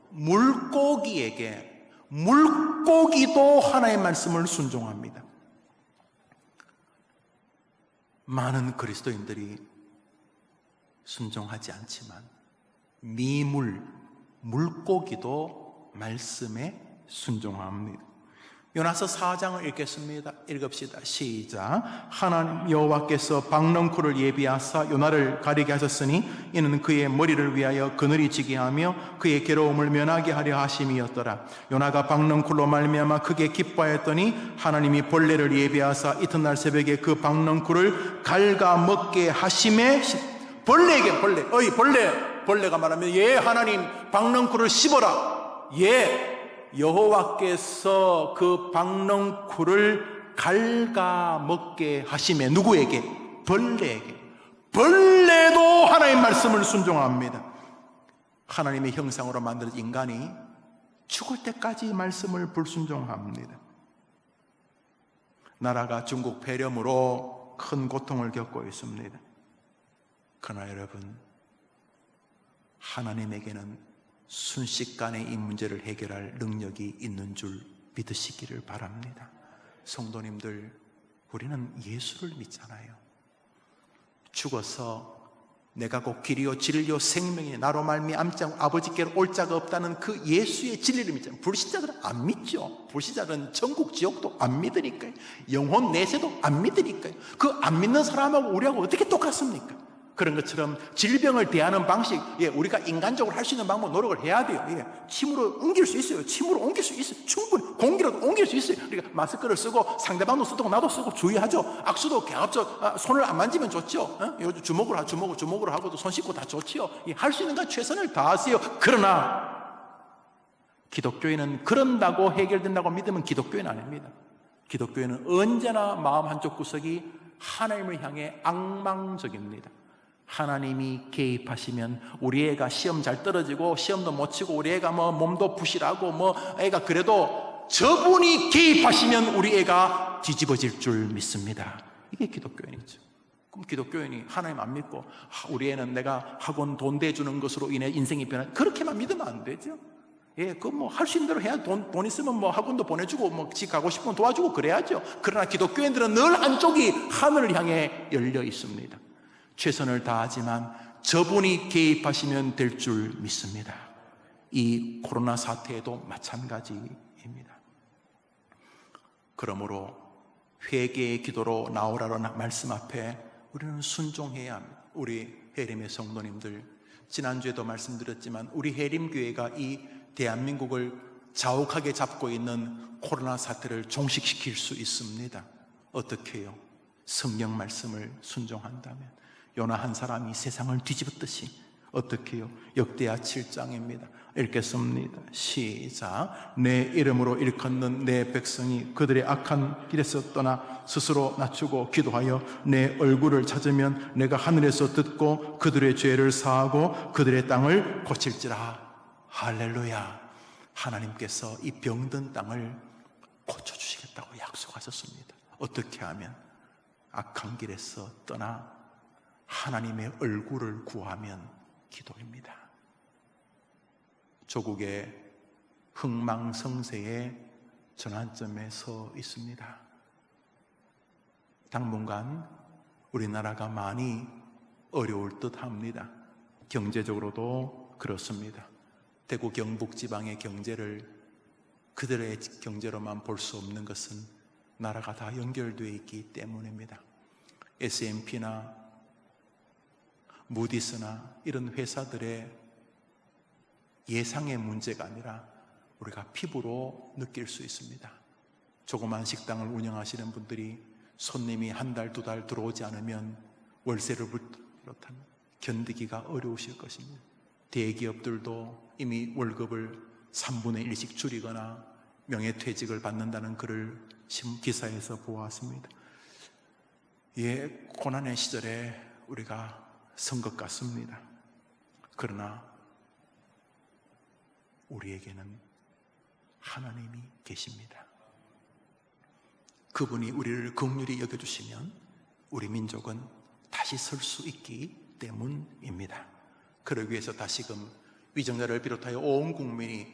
S3: 물고기에게. 물고기도 하나의 말씀을 순종합니다. 많은 그리스도인들이 순종하지 않지만 물고기도 말씀에 순종합니다. 요나서 4장을 읽겠습니다. 읽읍시다. 시작. 하나님 여호와께서 박넝쿨을 예비하사 요나를 가리게 하셨으니 이는 그의 머리를 위하여 그늘이 지게 하며 그의 괴로움을 면하게 하려 하심이었더라. 요나가 박넝쿨로 말미암아 크게 기뻐하였더니 하나님이 벌레를 예비하사 이튿날 새벽에 그 박넝쿨을 갉아먹게 하심에, 벌레에게 벌레가 말하면 예 하나님 박넝쿨을 씹어라. 예, 여호와께서 그 박넝쿨을 갉아먹게 하심에, 누구에게? 벌레에게. 벌레도 하나님의 말씀을 순종합니다. 하나님의 형상으로 만들어진 인간이 죽을 때까지 말씀을 불순종합니다. 나라가 중국 폐렴으로 큰 고통을 겪고 있습니다. 그러나 여러분, 하나님에게는 순식간에 이 문제를 해결할 능력이 있는 줄 믿으시기를 바랍니다. 성도님들, 우리는 예수를 믿잖아요. 죽어서 내가 곧 길이요 진리요 생명이니 나로 말미암지 아버지께로 올 자가 없다는 그 예수의 진리를 믿잖아요. 불신자들은 안 믿죠. 불신자들은 천국 지옥도 안 믿으니까요. 영혼 내세도 안 믿으니까요. 그 안 믿는 사람하고 우리하고 어떻게 똑같습니까? 그런 것처럼 질병을 대하는 방식, 우리가 인간적으로 할 수 있는 방법 노력을 해야 돼요. 침으로 옮길 수 있어요. 침으로 옮길 수 있어요. 충분히 공기로도 옮길 수 있어요. 우리가 마스크를 쓰고 상대방도 쓰고 나도 쓰고 주의하죠. 악수도 개합적 손을 안 만지면 좋죠. 요즘 주먹으로 하고도 손 씻고 다 좋지요. 할 수 있는 건 최선을 다하세요. 그러나 기독교회는 그런다고 해결된다고 믿으면 기독교회는 아닙니다. 기독교회는 언제나 마음 한쪽 구석이 하나님을 향해 악망적입니다. 하나님이 개입하시면 우리 애가 시험 잘 떨어지고 시험도 못 치고 우리 애가 뭐 몸도 부실하고 뭐 애가 그래도 저분이 개입하시면 우리 애가 뒤집어질 줄 믿습니다. 이게 기독교인이죠. 그럼 기독교인이 하나님 안 믿고 우리 애는 내가 학원 돈 대주는 것으로 인해 인생이 변한, 그렇게만 믿으면 안 되죠. 예, 그 뭐 할 수 있는 대로 해야, 돈 있으면 뭐 학원도 보내주고 뭐 집 가고 싶으면 도와주고 그래야죠. 그러나 기독교인들은 늘 한쪽이 하늘을 향해 열려 있습니다. 최선을 다하지만 저분이 개입하시면 될 줄 믿습니다. 이 코로나 사태에도 마찬가지입니다. 그러므로 회개의 기도로 나오라는 말씀 앞에 우리는 순종해야 합니다. 우리 해림의 성도님들, 지난주에도 말씀드렸지만 우리 해림교회가 이 대한민국을 자욱하게 잡고 있는 코로나 사태를 종식시킬 수 있습니다. 어떻게 해요? 성경 말씀을 순종한다면 요나 한 사람이 세상을 뒤집었듯이. 어떻게 해요? 역대하 7장입니다. 읽겠습니다. 시작. 내 이름으로 일컫는 내 백성이 그들의 악한 길에서 떠나 스스로 낮추고 기도하여 내 얼굴을 찾으면 내가 하늘에서 듣고 그들의 죄를 사하고 그들의 땅을 고칠지라. 할렐루야. 하나님께서 이 병든 땅을 고쳐주시겠다고 약속하셨습니다. 어떻게 하면? 악한 길에서 떠나 하나님의 얼굴을 구하면 기도입니다. 조국의 흥망성쇠의 전환점에 서 있습니다. 당분간 우리나라가 많이 어려울 듯 합니다. 경제적으로도 그렇습니다. 대구 경북 지방의 경제를 그들의 경제로만 볼 수 없는 것은 나라가 다 연결되어 있기 때문입니다. S&P나 무디스나 이런 회사들의 예상의 문제가 아니라 우리가 피부로 느낄 수 있습니다. 조그만 식당을 운영하시는 분들이 손님이 한 달, 두 달 들어오지 않으면 월세를 비롯한 견디기가 어려우실 것입니다. 대기업들도 이미 월급을 3분의 1씩 줄이거나 명예퇴직을 받는다는 글을 기사에서 보았습니다. 예, 고난의 시절에 우리가 선 것 같습니다. 그러나 우리에게는 하나님이 계십니다. 그분이 우리를 긍휼히 여겨주시면 우리 민족은 다시 설 수 있기 때문입니다. 그러기 위해서 다시금 위정자를 비롯하여 온 국민이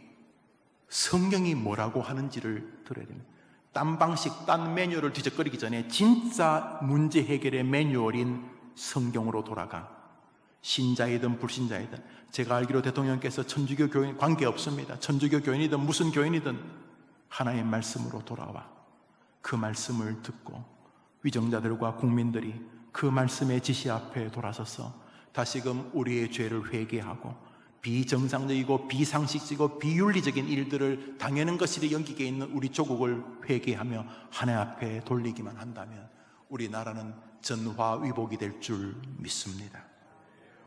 S3: 성경이 뭐라고 하는지를 들어야 됩니다. 딴 방식, 딴 매뉴얼을 뒤적거리기 전에 진짜 문제 해결의 매뉴얼인 성경으로 돌아가. 신자이든 불신자이든, 제가 알기로 대통령께서 천주교 교인 관계없습니다. 천주교 교인이든 무슨 교인이든 하나님의 말씀으로 돌아와 그 말씀을 듣고 위정자들과 국민들이 그 말씀의 지시 앞에 돌아서서 다시금 우리의 죄를 회개하고 비정상적이고 비상식적이고 비윤리적인 일들을 당연한 것이라 여기게 있는 우리 조국을 회개하며 하나님 앞에 돌리기만 한다면 우리나라는 전화위복이 될 줄 믿습니다.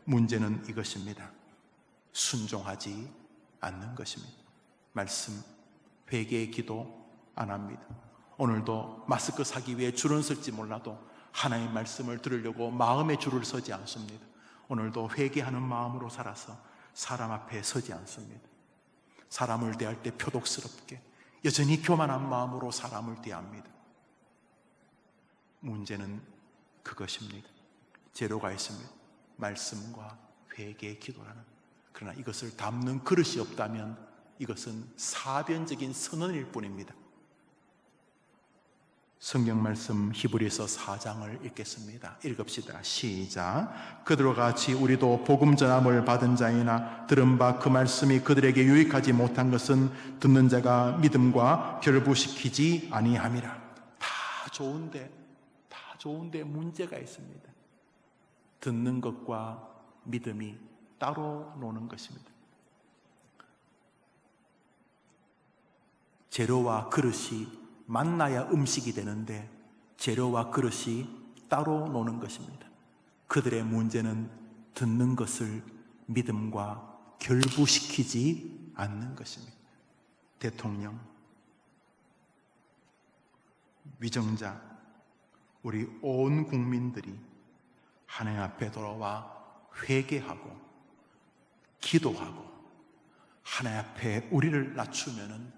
S3: 문제는 이것입니다. 순종하지 않는 것입니다. 말씀, 회개의 기도 안 합니다. 오늘도 마스크 사기 위해 줄은 설지 몰라도 하나님의 말씀을 들으려고 마음의 줄을 서지 않습니다. 오늘도 회개하는 마음으로 살아서 사람 앞에 서지 않습니다. 사람을 대할 때 표독스럽게 여전히 교만한 마음으로 사람을 대합니다. 문제는 그것입니다. 재료가 있습니다. 말씀과 회개의 기도라는. 그러나 이것을 담는 그릇이 없다면 이것은 사변적인 선언일 뿐입니다. 성경 말씀 히브리서 4장을 읽겠습니다. 읽읍시다. 시작. 그들과 같이 우리도 복음 전함을 받은 자이나 들은 바 그 말씀이 그들에게 유익하지 못한 것은 듣는 자가 믿음과 결부시키지 아니함이라. 다 좋은데 문제가 있습니다. 듣는 것과 믿음이 따로 노는 것입니다. 재료와 그릇이 만나야 음식이 되는데 재료와 그릇이 따로 노는 것입니다. 그들의 문제는 듣는 것을 믿음과 결부시키지 않는 것입니다. 대통령, 위정자, 우리 온 국민들이 하나님 앞에 돌아와 회개하고 기도하고 하나님 앞에 우리를 낮추면은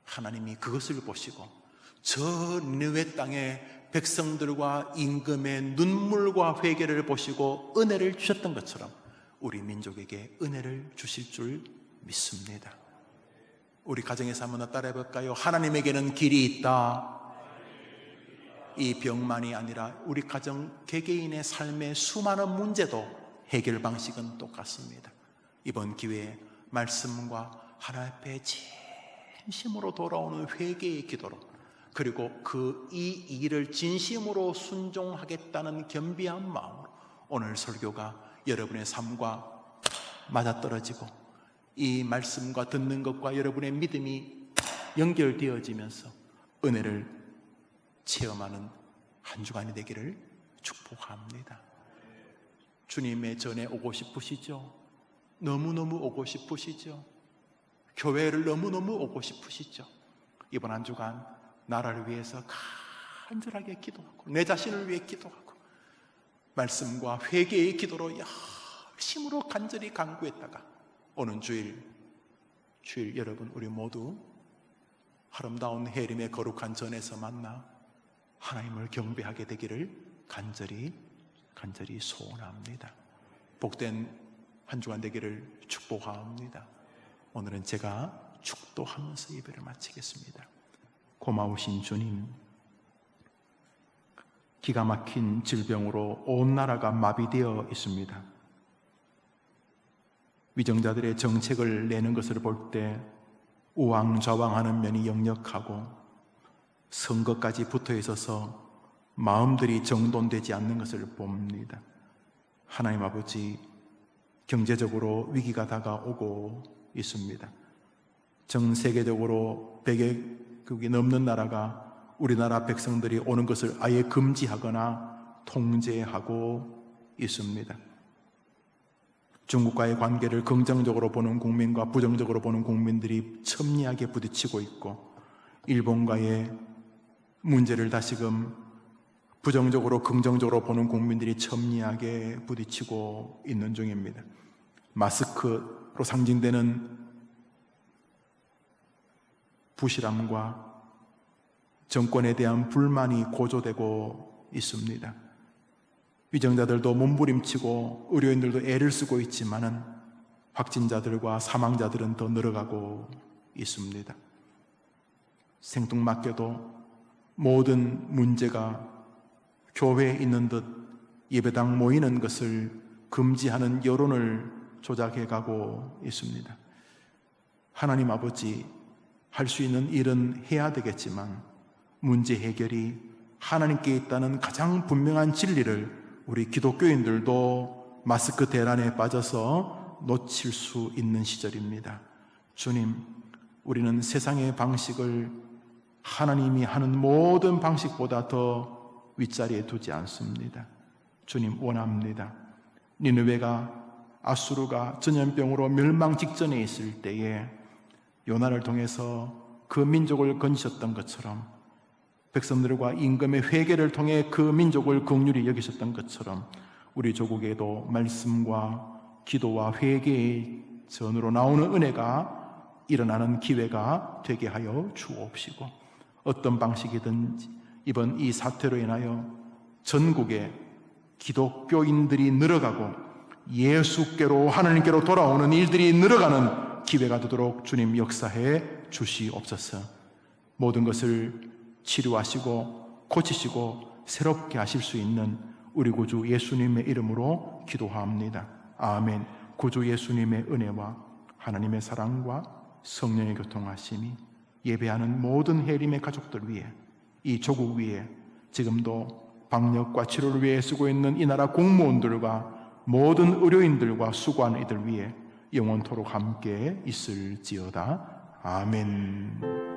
S3: 하나님이 그것을 보시고 저 니느웨 땅의 백성들과 임금의 눈물과 회개를 보시고 은혜를 주셨던 것처럼 우리 민족에게 은혜를 주실 줄 믿습니다. 우리 가정에서 한번 따라해볼까요? 하나님에게는 길이 있다. 이 병만이 아니라 우리 가정 개개인의 삶의 수많은 문제도 해결 방식은 똑같습니다. 이번 기회에 말씀과 하나님 앞에 진심으로 돌아오는 회개의 기도로, 그리고 이 일을 진심으로 순종하겠다는 겸비한 마음으로 오늘 설교가 여러분의 삶과 맞아떨어지고 이 말씀과 듣는 것과 여러분의 믿음이 연결되어지면서 은혜를 체험하는 한 주간이 되기를 축복합니다. 주님의 전에 오고 싶으시죠? 너무너무 오고 싶으시죠? 교회를 너무너무 오고 싶으시죠? 이번 한 주간 나라를 위해서 간절하게 기도하고 내 자신을 위해 기도하고 말씀과 회개의 기도로 열심으로 간절히 간구했다가 오는 주일 여러분 우리 모두 아름다운 해림의 거룩한 전에서 만나 하나님을 경배하게 되기를 간절히 소원합니다. 복된 한 주간 되기를 축복합니다. 오늘은 제가 축도하면서 예배를 마치겠습니다. 고마우신 주님, 기가 막힌 질병으로 온 나라가 마비되어 있습니다. 위정자들의 정책을 내는 것을 볼 때 우왕좌왕하는 면이 역력하고 선거까지 붙어 있어서 마음들이 정돈되지 않는 것을 봅니다. 하나님 아버지, 경제적으로 위기가 다가오고 있습니다. 전 세계적으로 100개국이 넘는 나라가 우리나라 백성들이 오는 것을 아예 금지하거나 통제하고 있습니다. 중국과의 관계를 긍정적으로 보는 국민과 부정적으로 보는 국민들이 첨예하게 부딪히고 있고, 일본과의 문제를 다시금 부정적으로 긍정적으로 보는 국민들이 첨예하게 부딪히고 있는 중입니다. 마스크로 상징되는 부실함과 정권에 대한 불만이 고조되고 있습니다. 위정자들도 몸부림치고 의료인들도 애를 쓰고 있지만은 확진자들과 사망자들은 더 늘어가고 있습니다. 생뚱맞게도 모든 문제가 교회에 있는 듯 예배당 모이는 것을 금지하는 여론을 조작해 가고 있습니다. 하나님 아버지, 할 수 있는 일은 해야 되겠지만 문제 해결이 하나님께 있다는 가장 분명한 진리를 우리 기독교인들도 마스크 대란에 빠져서 놓칠 수 있는 시절입니다. 주님, 우리는 세상의 방식을 하나님이 하는 모든 방식보다 더 윗자리에 두지 않습니다. 주님, 원합니다. 니느웨가 아수르가 전염병으로 멸망 직전에 있을 때에 요나를 통해서 그 민족을 건지셨던 것처럼, 백성들과 임금의 회개를 통해 그 민족을 긍휼히 여기셨던 것처럼 우리 조국에도 말씀과 기도와 회개의 전으로 나오는 은혜가 일어나는 기회가 되게 하여 주옵시고, 어떤 방식이든지 이번 이 사태로 인하여 전국에 기독교인들이 늘어가고 예수께로, 하나님께로 돌아오는 일들이 늘어가는 기회가 되도록 주님 역사해 주시옵소서. 모든 것을 치료하시고 고치시고 새롭게 하실 수 있는 우리 구주 예수님의 이름으로 기도합니다. 아멘. 구주 예수님의 은혜와 하나님의 사랑과 성령의 교통하심이 예배하는 모든 해림의 가족들 위해, 이 조국 위에, 지금도 방역과 치료를 위해 쓰고 있는 이 나라 공무원들과 모든 의료인들과 수고하는 이들 위해 영원토록 함께 있을지어다. 아멘.